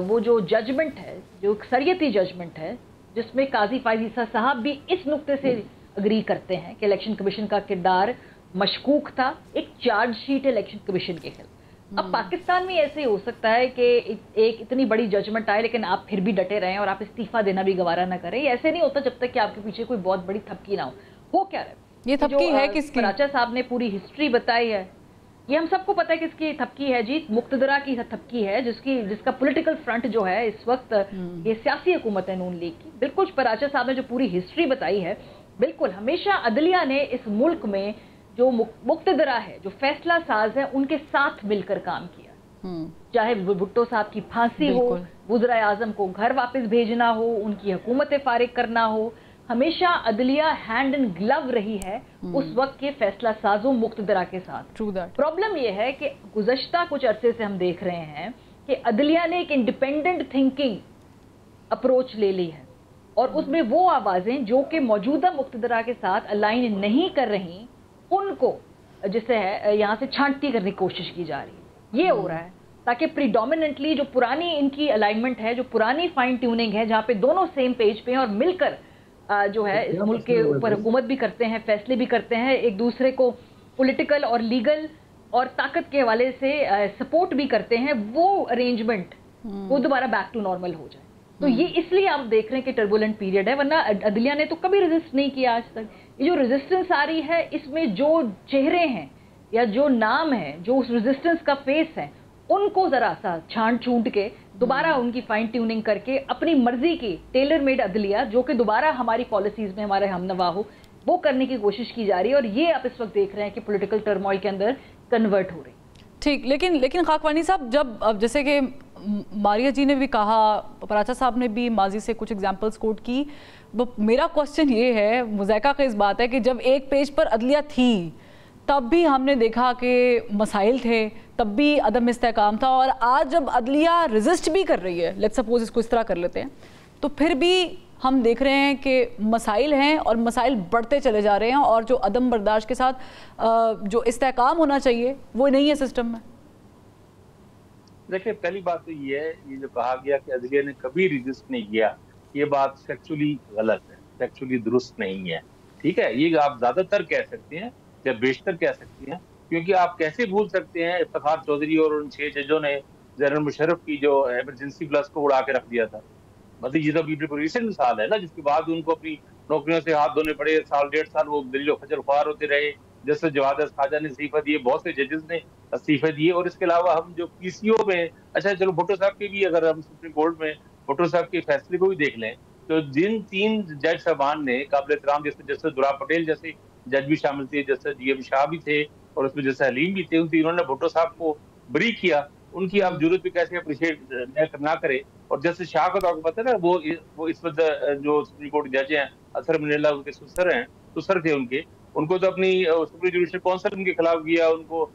वो जो जजमेंट है, जो शरीयती जजमेंट है, जिसमें काजी फायज ईसा साहब भी इस नुक्ते से अग्री करते हैं कि इलेक्शन कमीशन का किरदार मशकूक था, एक चार्ज शीट इलेक्शन कमीशन के खिलाफ। अब पाकिस्तान में ऐसे हो सकता है कि एक इतनी बड़ी जजमेंट आए लेकिन आप फिर भी डटे रहें और आप इस्तीफा देना भी गवारा ना करें। ऐसे नहीं होता जब तक कि आपके पीछे कोई बहुत बड़ी थपकी ना हो क्या रहा है? ये थपकी है किसकी? फराचा साहब ने पूरी हिस्ट्री बताई है, ये हम सबको पता है किसकी थपकी है जी, मुक्तदरा की थपकी है, जिसका पॉलिटिकल फ्रंट जो है इस वक्त ये सियासी हुकूमत है नून लीग की। बिल्कुल फराचा साहब ने जो पूरी हिस्ट्री बताई है, बिल्कुल हमेशा अदलिया ने इस मुल्क में जो मुक्तदरा है, जो फैसला साज है, उनके साथ मिलकर काम किया। चाहे भुट्टो साहब की फांसी हो, वज़ीर आज़म को घर वापस भेजना हो, उनकी हुकूमत फारिग करना हो, हमेशा अदलिया हैंड इन ग्लव रही है उस वक्त के फैसला साजों मुक्तदरा के साथ। प्रॉब्लम यह है कि गुज़श्ता कुछ अरसे से हम देख रहे हैं कि अदलिया ने एक इंडिपेंडेंट थिंकिंग अप्रोच ले ली है और उसमें वो आवाज़ें जो कि मौजूदा मुक्तदरा के साथ अलाइन नहीं कर रही, उनको जिसे है यहाँ से छांटती करने की कोशिश की जा रही है। ये हो रहा है ताकि प्रीडोमिनेंटली जो पुरानी इनकी अलाइनमेंट है, जो पुरानी फाइन ट्यूनिंग है, जहाँ पे दोनों सेम पेज पे हैं और मिलकर जो है इस मुल्क के ऊपर हुकूमत भी करते हैं, फैसले भी करते हैं, एक दूसरे को पॉलिटिकल और लीगल और ताकत के हवाले से सपोर्ट भी करते हैं, वो अरेंजमेंट वो दोबारा बैक टू नॉर्मल हो जाए। तो ये इसलिए आप देख रहे हैं कि टर्बुलेंट पीरियड है, वरना अदलिया ने तो कभी रेजिस्ट नहीं किया आज तक। ये जो रेजिस्टेंस आ रही है, इसमें जो चेहरे हैं या जो नाम है, जो उस रेजिस्टेंस का फेस है, उनको जरा सा छांट छूट के दोबारा उनकी फाइन ट्यूनिंग करके अपनी मर्जी की टेलर मेड अदलिया, जो कि दोबारा हमारी पॉलिसीज में हमारे हमनवा हो, वो करने की कोशिश की जा रही है। और ये आप इस वक्त देख रहे हैं कि पॉलिटिकल टर्मोइल के अंदर कन्वर्ट हो रही। ठीक, लेकिन खाकवानी साहब, जब अब जैसे कि मारिया जी ने भी कहा, फराचा साहब ने भी माजी से कुछ एग्जांपल्स कोट की, मेरा क्वेश्चन ये है, मुज़ायका ख़ेज़ बात है कि जब एक पेज पर अदलिया थी तब भी हमने देखा कि मसाइल थे, तब भी अदम इस्तेहकाम था, और आज जब अदलिया रेजिस्ट भी कर रही है, लेट्स सपोज इसको इस तरह कर लेते हैं, तो फिर भी हम देख रहे हैं कि मसाइल हैं और मसाइल बढ़ते चले जा रहे हैं, और जो अदम बर्दाश्त के साथ जो इस्तेहकाम होना चाहिए वो नहीं है सिस्टम में। देखिए, पहली बात तो ये है, ये जो कहा गया कि अदलिया ने कभी रेजिस्ट नहीं किया, ये बात फैक्चुअली गलत है, फैक्चुअली दुरुस्त नहीं है। ठीक है, ये आप ज्यादातर कह सकते हैं या बेशतर कह सकते हैं, क्योंकि आप कैसे भूल सकते हैं इफ्तिखार चौधरी और उन 6 जजों ने जनरल मुशर्रफ की जो इमरजेंसी प्लस को उड़ा के रख दिया था। मतलब ये तो रिसेंट मिसाल है ना, जिसके बाद उनको अपनी नौकरियों से हाथ धोने पड़े, साल 1.5 साल वो दिल्ली खजल ख्वार होते रहे। जैसे जवाद खाजा ने इस्तीफा दिए, बहुत से जजेस ने इस्तीफा दिए, और इसके अलावा हम जो पीसीओ में, अच्छा चलो भुट्टो साहब के भी, अगर हम सुप्रीम कोर्ट में भुट्टो साहब के फैसले को भी देख लें, तो जिन 3 जज साहबान ने काबिल एहतराम, जैसे दुरा पटेल जैसे जज भी शामिल थे, जैसे डीएम शाह भी थे, और उसमें जैसे हलीम भी थे, उन तीनों ने भुट्टो साहब को बरी किया। उनकी आप जरूरत पे कैसे अप्रिशिएट ना करें। और जैसे शाह को तो आपको पता है ना, वो इस वक्त जो सुप्रीम कोर्ट जज हैं, असर मनीला उनके सुसर थे उनको तो अपनी सुप्रीम जुडिशल काउंसिल उनके खिलाफ किया, उनको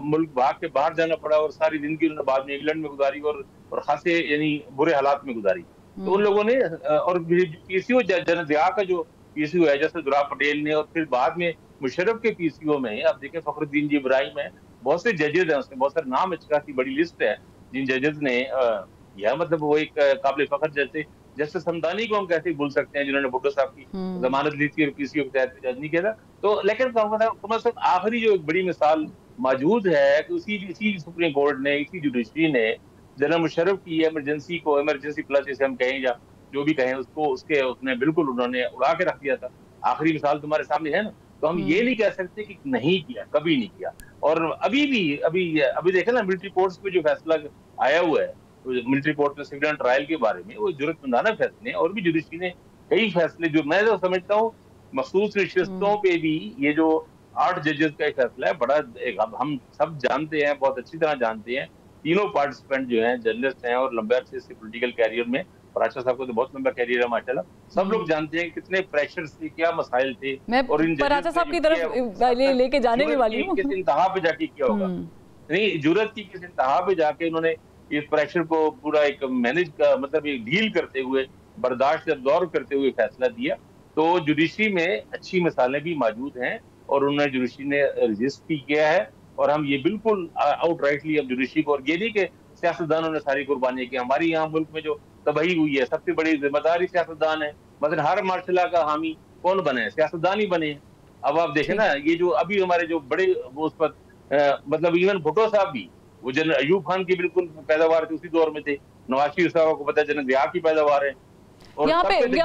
मुल्क भाग के बाहर जाना पड़ा, और सारी जिंदगी उन्होंने बाद में इंग्लैंड में गुजारी और खासे यानी बुरे हालात में गुजारी। तो उन लोगों ने, और पीसीओ जनरल दया का जो पीसीओ है, जैसे दुरा पटेल ने, और फिर बाद में मुशर्रफ के पीसीओ में आप देखें फखरुद्दीन जी इब्राहिम है, बहुत से जजेज हैं, उसमें बहुत सारे नाम, अच्छी बड़ी लिस्ट है जिन जजेज ने यह मतलब वो एक काबिल फखर जैसे समदानी को हम कैसे भूल सकते हैं, जिन्होंने भुट्टो साहब की जमानत ली थी और पीसीओ के तहत जज नहीं किया था। तो लेकिन आखिरी जो एक बड़ी मिसाल मौजूद है कि इसी सुप्रीम कोर्ट ने, इसी जुडिशरी ने जनरल मुशर्रफ की इमरजेंसी को, इमरजेंसी प्लस जिसे हम कहें या जो भी कहें उसको, उसने बिल्कुल उन्होंने उड़ा के रख दिया था। आखिरी मिसाल तुम्हारे सामने है ना, तो हम ये नहीं कह सकते कि नहीं किया, कभी नहीं किया। और अभी देखें ना, मिलिट्री कोर्ट्स पे जो फैसला आया हुआ है, मिलिट्री कोर्ट में सिविल ट्रायल के बारे में, वो जुर्मंदाना फैसले, और भी जुडिशरी ने कई फैसले, जो मैं तो समझता हूँ मखसूस नशिस्तों पे भी ये जो 8 जजेस का फैसला है, बड़ा हम सब जानते हैं, बहुत अच्छी तरह जानते हैं, तीनों पार्टिसिपेंट जो हैं जर्नलिस्ट हैं और लंबे अरसे से पॉलिटिकल कैरियर में, फराचा साहब को तो बहुत लंबा कैरियर है माशाल्लाह, सब लोग जानते हैं कितने प्रेशर से, क्या मसाइल थे। और इन फराचा साहब की तरफ लेके जाने भी वाली हूं, किस इंतहा पे जाके किया होगा, नहीं जुर्रत की किस इंतहा पे जाके उन्होंने इस प्रेशर को पूरा एक मैनेज का, मतलब एक डील करते हुए, बर्दाश्त अब्जॉर्व करते हुए फैसला दिया। तो जुडिशरी में अच्छी मिसालें भी मौजूद हैं, और उन्होंने जुडिशरी ने रजिस्ट भी किया है, اور ہم یہ بالکل آؤٹ رائٹلی اب جوڈیشری کو، اور یہ نہیں کہ سیاستدانوں نے ساری قربانی کی. ہماری یہاں ملک میں جو تباہی ہوئی ہے سب سے بڑی ذمہ داری سیاستدان ہے. مثلا ہر مارشل لا کا حامی کون بنے ہیں؟ سیاستدان ہی بنے ہیں. اب آپ دیکھیں نا یہ جو ابھی ہمارے جو بڑے وہ اس پر مطلب ایون بھٹو صاحب بھی، وہ جنرل ایوب خان کی بالکل پیداوار تھی، اسی دور میں تھے. نواز شریف صاحب کو پتہ ہے جنرل ضیاء کی پیداوار ہے. یہاں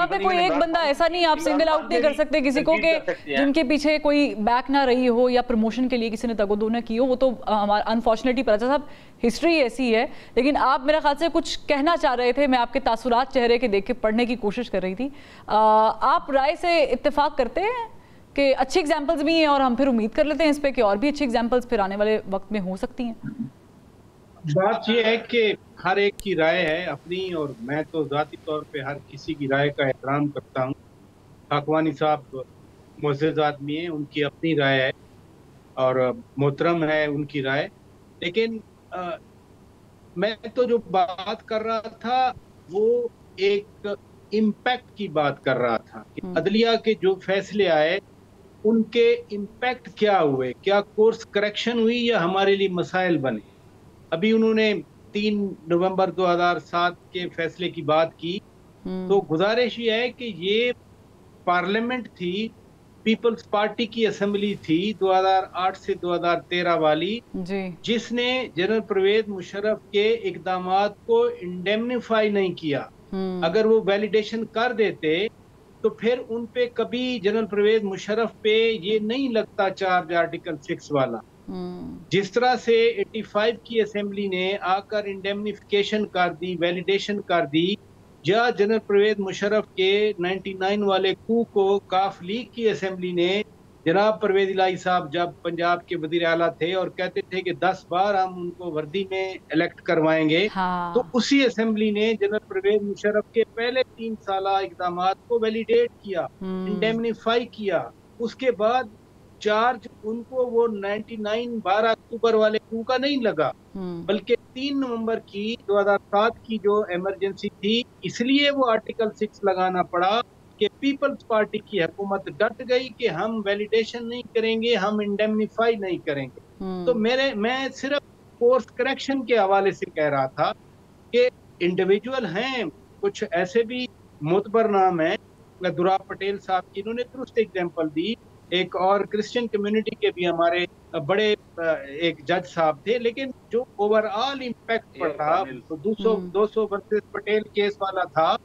پہ کوئی ایک بندا ایسا نہیں آپ سنگل آؤٹ نہیں کر سکتے کسی کو کہ جن کے پیچھے کوئی بیک نہ رہی ہو یا پروموشن کے لیے کسی نے تگودو نہ کی ہو. وہ تو انفارچونیٹلی پتا صاحب ہسٹری ایسی ہے. لیکن آپ میرا خیال سے کچھ کہنا چاہ رہے تھے، میں آپ کے تاثرات چہرے کے دیکھ کے پڑھنے کی کوشش کر رہی تھی. آپ رائے سے اتفاق کرتے ہیں کہ اچھی ایگزامپلز بھی ہیں اور ہم پھر امید کر لیتے ہیں اس پہ کہ اور بھی اچھی ایگزامپلز پھر آنے والے وقت میں ہو سکتی ہیں؟ بات یہ ہے کہ ہر ایک کی رائے ہے اپنی، اور میں تو ذاتی طور پہ ہر کسی کی رائے کا احترام کرتا ہوں. خاکوانی صاحب معزز آدمی ہیں، ان کی اپنی رائے ہے اور محترم ہے ان کی رائے. لیکن میں تو جو بات کر رہا تھا وہ ایک امپیکٹ کی بات کر رہا تھا کہ عدلیہ کے جو فیصلے آئے ان کے امپیکٹ کیا ہوئے، کیا کورس کریکشن ہوئی یا ہمارے لیے مسائل بنے. ابھی انہوں نے 3 نومبر 2007 کے فیصلے کی بات کی، تو گزارش یہ ہے کہ یہ پارلیمنٹ تھی، پیپلز پارٹی کی اسمبلی تھی 2008 سے 2013 والی، جس نے جنرل پرویز مشرف کے اقدامات کو انڈیمنیفائی نہیں کیا. اگر وہ ویلیڈیشن کر دیتے تو پھر ان پہ کبھی جنرل پرویز مشرف پہ یہ نہیں لگتا چارج آرٹیکل 6 والا. جس طرح سے 85 کی اسمبلی نے آ کر انڈیمنیفیکیشن کر دی، ویلیڈیشن کر دی، یا جنرل پرویز مشرف کے 99 والے کو کاف لیگ کی اسمبلی نے، جناب پرویز الہی صاحب جب پنجاب کے وزیر اعلیٰ تھے اور کہتے تھے کہ 10 بار ہم ان کو وردی میں الیکٹ کروائیں گے، تو اسی اسمبلی نے جنرل پرویز مشرف کے پہلے 3 سالہ اقدامات کو ویلیڈیٹ کیا، انڈیمنیفائی کیا. اس کے بعد چارج ان کو وہ 99 12 اکتوبر والے کو کا نہیں لگا، بلکہ 3 نومبر کی 2007 کی جو ایمرجنسی تھی اس لیے وہ آرٹیکل 6 لگانا پڑا کہ پیپلز پارٹی کی حکومت ڈٹ گئی کہ ہم ویلیڈیشن نہیں کریں گے، ہم انڈیمنیفائی نہیں کریں گے. تو میں صرف کورس کریکشن کے حوالے سے کہہ رہا تھا کہ انڈیویجول ہیں، کچھ ایسے بھی معتبر نام ہیں، دوراب پٹیل صاحب کی انہوں نے درست ایگزامپل دی. ایک اور کرسچن کمیونٹی کے بھی ہمارے بڑے ایک جج صاحب تھے، لیکن جو اوور آل امپیکٹ پڑا 200 ورسز پٹیل کیس والا تھا،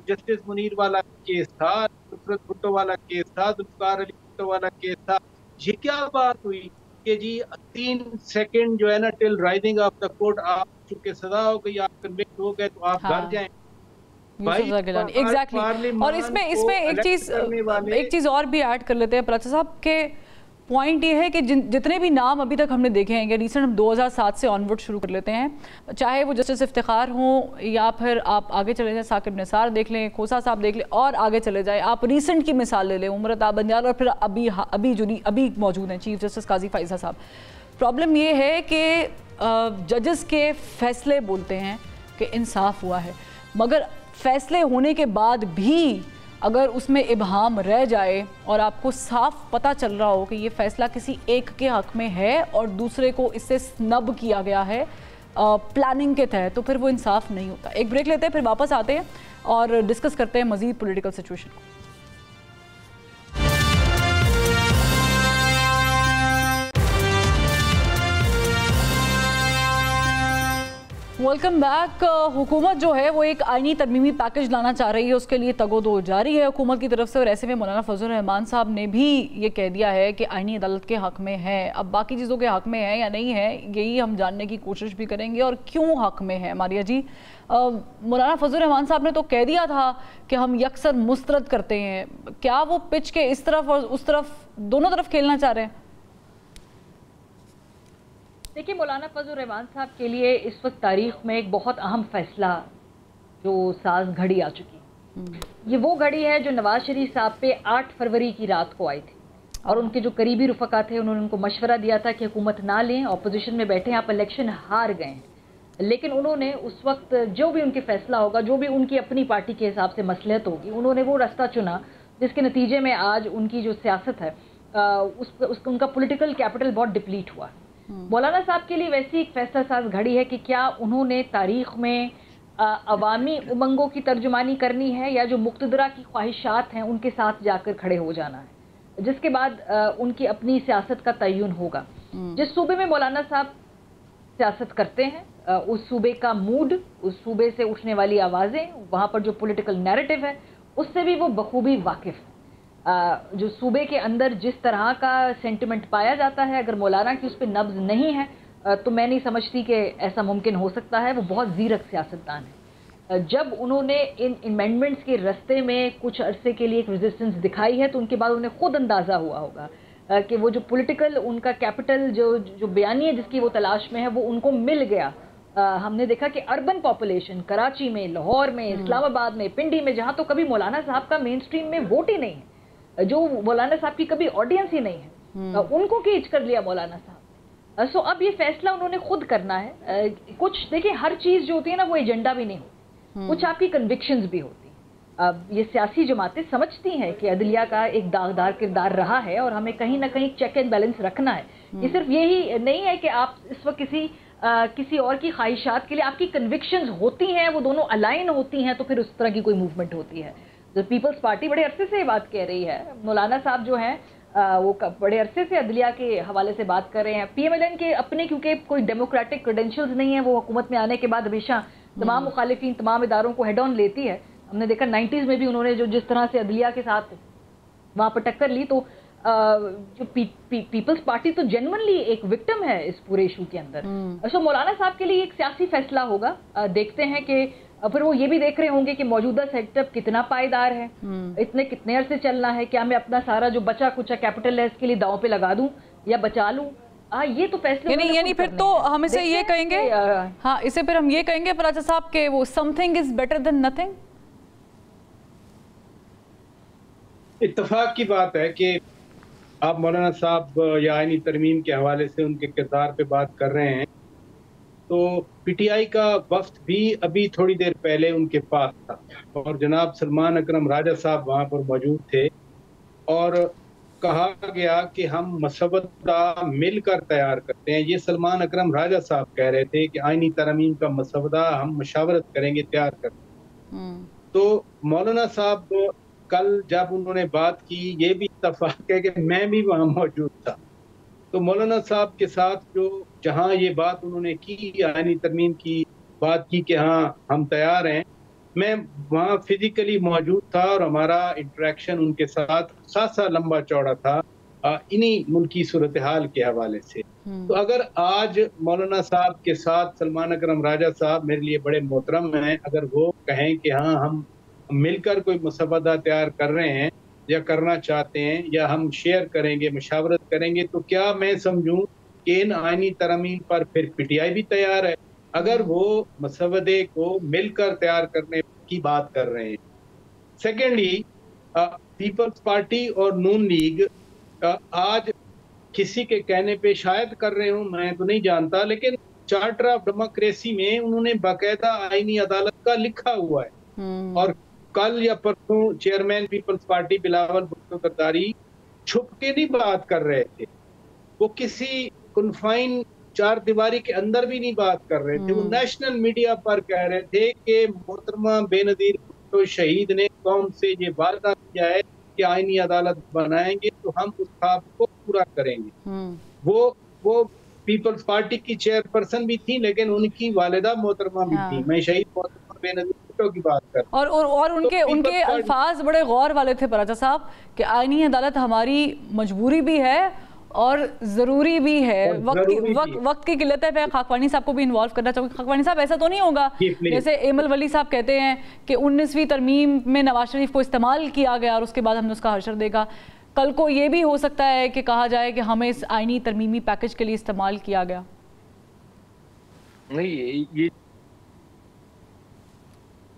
جسٹس منیر والا کیس تھا، نصرت بھٹو والا کیس تھا، ذوالفقار علی بھٹو والا کیس تھا. یہ کیا بات ہوئی کہ جی 3 سیکنڈ جو ہے نا ٹل رائزنگ آف دا کورٹ، آپ چونکہ سزا ہو گئی، آپ کنوکٹ ہو گئے تو آپ گھر جائیں. اور اس میں ایک چیز اور بھی ایڈ کر لیتے ہیں پراچا صاحب کے پوائنٹ یہ ہے کہ جتنے بھی نام ابھی تک ہم نے دیکھے ہیں، ریسنٹ ہم 2007 سے آن ورڈ شروع کر لیتے ہیں، چاہے وہ جسٹس افتخار ہوں یا پھر آپ آگے چلے جائیں ثاقب نثار دیکھ لیں، کھوسا صاحب دیکھ لیں، اور آگے چلے جائیں آپ ریسنٹ کی مثال لے لیں عمر عطا بنجال، اور پھر ابھی موجود ہیں چیف جسٹس قاضی فائزہ صاحب. پرابلم یہ ہے کہ ججز کے فیصلے بولتے ہیں کہ انصاف ہوا ہے، مگر فیصلے ہونے کے بعد بھی اگر اس میں ابہام رہ جائے اور آپ کو صاف پتہ چل رہا ہو کہ یہ فیصلہ کسی ایک کے حق میں ہے اور دوسرے کو اس سے سنب کیا گیا ہے پلاننگ کے تحت، تو پھر وہ انصاف نہیں ہوتا. ایک بریک لیتے ہیں، پھر واپس آتے ہیں اور ڈسکس کرتے ہیں مزید پولیٹیکل سچویشن کو. Welcome back. حکومت جو ہے وہ ایک آئینی ترمیمی پیکج لانا چاہ رہی ہے، اس کے لیے تگ و دو جاری ہے حکومت کی طرف سے، اور ایسے میں مولانا فضل الرحمان صاحب نے بھی یہ کہہ دیا ہے کہ آئینی عدالت کے حق میں ہے. اب باقی چیزوں کے حق میں ہے یا نہیں ہے یہی ہم جاننے کی کوشش بھی کریں گے، اور کیوں حق میں ہے. ماریہ جی، مولانا فضل الرحمان صاحب نے تو کہہ دیا تھا کہ ہم یکسر مسترد کرتے ہیں، کیا وہ پچ کے اس طرف اور اس طرف دونوں طرف کھیلنا چاہ رہے ہیں؟ دیکھیں، مولانا فضل الرحمان صاحب کے لیے اس وقت تاریخ میں ایک بہت اہم فیصلہ جو ساز گھڑی آ چکی ہے. یہ وہ گھڑی ہے جو نواز شریف صاحب پہ 8 فروری کی رات کو آئی تھی، اور ان کے جو قریبی رفقا تھے انہوں نے ان کو مشورہ دیا تھا کہ حکومت نہ لیں، اپوزیشن میں بیٹھیں، آپ الیکشن ہار گئے ہیں. لیکن انہوں نے اس وقت جو بھی ان کے فیصلہ ہوگا، جو بھی ان کی اپنی پارٹی کے حساب سے مصلحت ہوگی، انہوں نے وہ راستہ چنا جس کے نتیجے میں آج ان کی جو سیاست ہے उनका पॉलिटिकल कैपिटल बहुत डिप्लीट हुआ। मौलाना साहब के लिए वैसी एक फैसला साज घड़ी है कि क्या उन्होंने तारीख में अवामी उमंगों की तर्जुमानी करनी है या जो मुक्तदरा की ख्वाहिशात हैं उनके साथ जाकर खड़े हो जाना है, जिसके बाद उनकी अपनी सियासत का तय्युन होगा। जिस सूबे में मौलाना साहब सियासत करते हैं उस सूबे का मूड, उस सूबे से उठने वाली आवाज़ें, वहाँ पर जो पॉलिटिकल नैरेटिव है उससे भी वो बखूबी वाकिफ़ है। जो सूबे के अंदर जिस तरह का सेंटिमेंट पाया जाता है, अगर मौलाना की उस पर नब्ज़ नहीं है तो मैं नहीं समझती कि ऐसा मुमकिन हो सकता है। वो बहुत ज़ीरक सियासतदान है। जब उन्होंने इन अमेंडमेंट्स के रास्ते में कुछ अरसे के लिए एक रेजिस्टेंस दिखाई है तो उनके बाद उन्हें खुद अंदाज़ा हुआ होगा कि वो जो पॉलिटिकल उनका कैपिटल जो बयानी है जिसकी वो तलाश में है वो उनको मिल गया। हमने देखा कि अर्बन पॉपुलेशन कराची में, लाहौर में, इस्लामाबाद में, पिंडी में, जहाँ तो कभी मौलाना साहब का मेन स्ट्रीम में वोट ही नहीं है, जो मौलाना साहब की कभी ऑडियंस ही नहीं है, उनको कैच कर लिया मौलाना साहब। सो अब ये फैसला उन्होंने खुद करना है। कुछ देखिए, हर चीज़ जो होती है ना वो एजेंडा भी नहीं होती, कुछ आपकी कन्विक्शंस भी होती हैं। अब ये सियासी जमातें समझती हैं कि अदलिया का एक दागदार किरदार रहा है और हमें कहीं ना कहीं चेक एंड बैलेंस रखना है। ये सिर्फ यही नहीं है कि आप इस वक्त किसी और की ख्वाहिशात के लिए, आपकी कन्विक्शंस होती हैं, वो दोनों अलाइन होती हैं तो फिर उस तरह की कोई मूवमेंट होती है। जो पीपल्स पार्टी बड़े अरसे से ये बात कह रही है, मौलाना साहब जो हैं वो बड़े अरसे से अदलिया के हवाले से बात कर रहे हैं। PMLN के अपने क्योंकि कोई डेमोक्रेटिक क्रेडेंशियल्स नहीं है, वो हुकूमत में आने के बाद हमेशा तमाम मुखालिफिन, तमाम इदारों को हेड ऑन लेती है। हमने देखा 90s में भी उन्होंने जिस तरह से अदलिया के साथ वहाँ पर टक्कर ली, तो जो पीपल्स पार्टी तो जेन्युइनली एक विक्टिम है इस पूरे इशू के अंदर। सो मौलाना साहब के लिए एक सियासी फैसला होगा। देखते हैं कि फिर वो ये भी देख रहे होंगे कि मौजूदा सेटअप कितना पायदार है, इतने कितने अरसे चलना है, क्या मैं अपना सारा जो बचा कुचा कैपिटल है इसके लिए दांव पे लगा दूं या बचा लूं। ये तो फैसले यानी फिर तो हम इसे ये कहेंगे, हाँ इसे फिर हम ये कहेंगे पराचा साहब के वो something is better than nothing. इत्तेफाक की बात है कि आप मौलाना साहब या आईनी तरमीम के हवाले से उनके किरदार पे बात कर रहे हैं, तो PTI का वफ्द भी अभी थोड़ी देर पहले उनके पास था और जनाब सलमान अकरम राजा साहब वहाँ पर मौजूद थे और कहा गया कि हम मसवदा मिलकर तैयार करते हैं। ये सलमान अकरम राजा साहब कह रहे थे कि आईनी तरमीम का मसवदा हम मशावरत करेंगे, तैयार करते हैं। तो मौलाना साहब कल जब उन्होंने बात की, ये भी इत्तेफाक है कि मैं भी वहाँ मौजूद था, तो मौलाना साहब के साथ जो जहाँ ये बात उन्होंने की, आईनी तरमीम की बात की कि हाँ हम तैयार हैं, मैं वहाँ फिजिकली मौजूद था और हमारा इंटरेक्शन उनके साथ खासा लंबा चौड़ा था इन्हीं मुल्की सूरत हाल के हवाले से। तो अगर आज मौलाना साहब के साथ सलमान अकरम राजा साहब मेरे लिए बड़े मोहतरम हैं, अगर वो कहें कि हाँ हम मिलकर कोई मसवदा तैयार कर रहे हैं या करना चाहते हैं या हम शेयर करेंगे, मशावरत करेंगे, तो क्या मैं समझूं कि इन आईनी तरमीम पर फिर PTI भी तैयार है अगर वो मसवदे को मिलकर तैयार करने की बात कर रहे हैं। सेकेंडली, पीपल्स पार्टी और नून लीग आज किसी के कहने पे शायद कर रहे हूं, मैं तो नहीं जानता, लेकिन चार्टर ऑफ डेमोक्रेसी में उन्होंने बाकायदा आईनी अदालत का लिखा हुआ है और कल या परसों chairman people's party Bilawal Bhutto गद्दारी छुप के नहीं बात कर रहे थे, वो किसी कन्फाइन चार दीवारी के अंदर भी नहीं बात कर रहे थे, वो नेशनल मीडिया पर कह रहे थे कि मोहतरमा बेनजीर भुट्टो शहीद ने कौम से ये वादा किया है कि आईनी अदालत बनाएंगे तो हम उस ख्वाब को पूरा करेंगे। वो पीपल्स पार्टी की चेयरपर्सन भी थी, लेकिन उनकी वालिदा मोहतरमा भी थी। मैं शहीद मोहतरमा बेनजीर भुट्टो की बात कर और उनके अल्फाज बड़े गौर वाले थे पराचा साहब कि आईनी अदालत हमारी मजबूरी भी है और ज़रूरी भी है, वक्त की किल्लत है। मैं खाकवानी साहब को भी इन्वॉल्व करना चाहूँगी। खाकवानी साहब, ऐसा तो नहीं होगा जैसे एमल वली साहब कहते हैं कि 19वीं तरमीम में नवाज शरीफ को इस्तेमाल किया गया और उसके बाद हमने उसका हशर देखा, कल को ये भी हो सकता है कि कहा जाए कि हमें इस आईनी तरमीमी पैकेज के लिए इस्तेमाल किया गया? नहीं, ये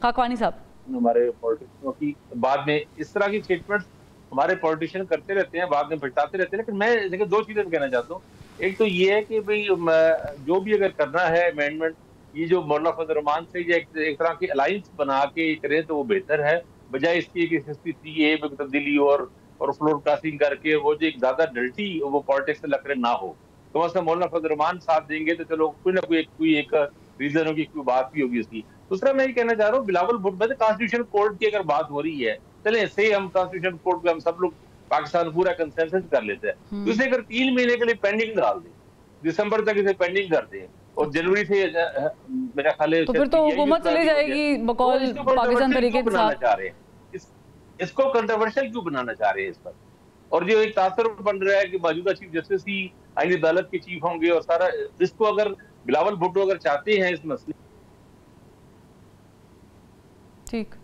खाकवानी साहब, हमारे पॉलिटिशियनों की बाद में इस तरह की स्टेटमेंट्स हमारे पॉलिटिशियन करते रहते हैं, बाद में भटकाते रहते हैं। लेकिन मैं देखिए दो चीजें कहना चाहता हूँ। एक तो ये है कि भाई जो भी अगर करना है अमेंडमेंट, ये जो मौलाना फजल रहमान से एक तरह की अलायंस बना के करें तो वो बेहतर है, बजाय इसकी कि 63A में तब्दीली और اور فلور کاسٹنگ کر کے وہ جو ایک زیادہ ڈلٹی وہ پالیٹکس سے لگ رہے نہ ہو. تو مثلا مولانا فضل الرحمان ساتھ دیں گے تو چلو کوئی نہ کوئی ایک ریزن ہوگی, کوئی بات بھی ہوگی اس کی. دوسرا میں یہ کہنا چاہ رہا ہوں بلاول بھٹو کانسٹیٹیوشن کورٹ کی اگر بات ہو رہی ہے, چلیں سے ہم کانسٹیٹیوشن کورٹ پہ ہم سب لوگ پاکستان پورا کنسنسس کر لیتے ہیں, تو اسے اگر 3 مہینے کے لیے پینڈنگ ڈال دیں, دسمبر تک اسے پینڈنگ کر دیں اور جنوری سے میرا خیال ہے تو پھر تو حکومت چلی جائے گی بقول پاکستان طریقے کے ساتھ. اس کو کنٹروورشل کیوں بنانا چاہ رہے ہیں اس پر؟ اور جو ایک تاثر بن رہا ہے کہ موجودہ چیف جسٹس ہی آئینی عدالت کے چیف ہوں گے اور سارا, اس کو اگر بلاول بھٹو اگر چاہتے ہیں اس مسئلے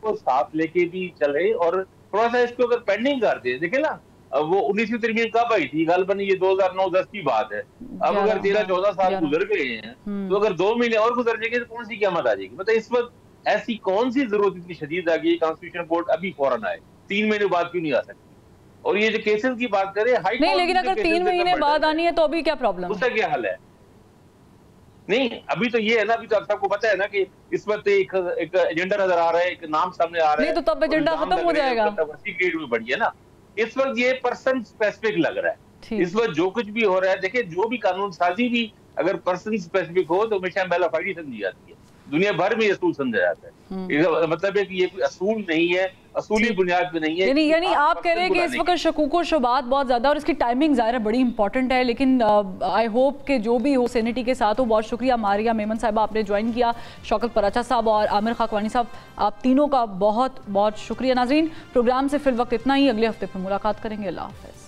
کو ساتھ لے کے بھی چلے اور تھوڑا سا اس کو اگر پینڈنگ کر دیں. دیکھیں نا وہ 19ویں ترمیم کب آئی تھی, غالباً یہ 2009-10 کی بات ہے. اب اگر 13-14 سال گزر گئے ہیں تو اگر 2 مہینے اور گزر جائیں گے تو کون سی قیامت آ جائے گی؟ مطلب اس وقت ایسی کون سی ضرورت اتنی شدید آ گئی کانسٹیٹیوشن کورٹ ابھی فوراً آئے, 3 مہینے بعد کیوں نہیں آ سکتی؟ اور یہ جو کیسز کی بات کریں نہیں, لیکن اگر 3 مہینے بعد آنی ہے تو ابھی کیا پرابلم ہے, اس کا کیا حل ہے؟ نہیں ابھی تو یہ ہے نا, ابھی تو آپ سب کو پتا ہے نا کہ اس وقت ایک ایجنڈا نظر آ رہا ہے, ایک نام سامنے آ رہا ہے, نہیں تو تب ایجنڈا ختم ہو جائے گا. گریڈ میں بڑھی ہے نا اس وقت, یہ پرسن سپیسیفک لگ رہا ہے اس وقت جو کچھ بھی ہو رہا ہے. دیکھیں جو بھی قانون سازی بھی اگر پرسن سپیسیفک ہو تو ہمیشہ بیل آف آئیڈی سمجھی جاتی ہے, دنیا بھر میں یہ اصول سمجھا جاتا ہے. مطلب ہے کہ یہ کوئی اصول نہیں ہے, اصولی بنیاد پہ نہیں ہے. یعنی آپ کہہ رہے ہیں کہ اس وقت شکوک و شبہات بہت زیادہ اور اس کی ٹائمنگ ظاہر ہے بڑی امپورٹنٹ ہے, لیکن آئی ہوپ کہ جو بھی ہو سینیٹی کے ساتھ ہو. بہت شکریہ ماریہ میمن صاحبہ آپ نے جوائن کیا, شوکت پراچا صاحب اور عامر خاکوانی صاحب, آپ تینوں کا بہت بہت شکریہ. ناظرین پروگرام سے فی الوقت اتنا ہی, اگلے ہفتے پھر ملاقات کریں گے. اللہ حافظ.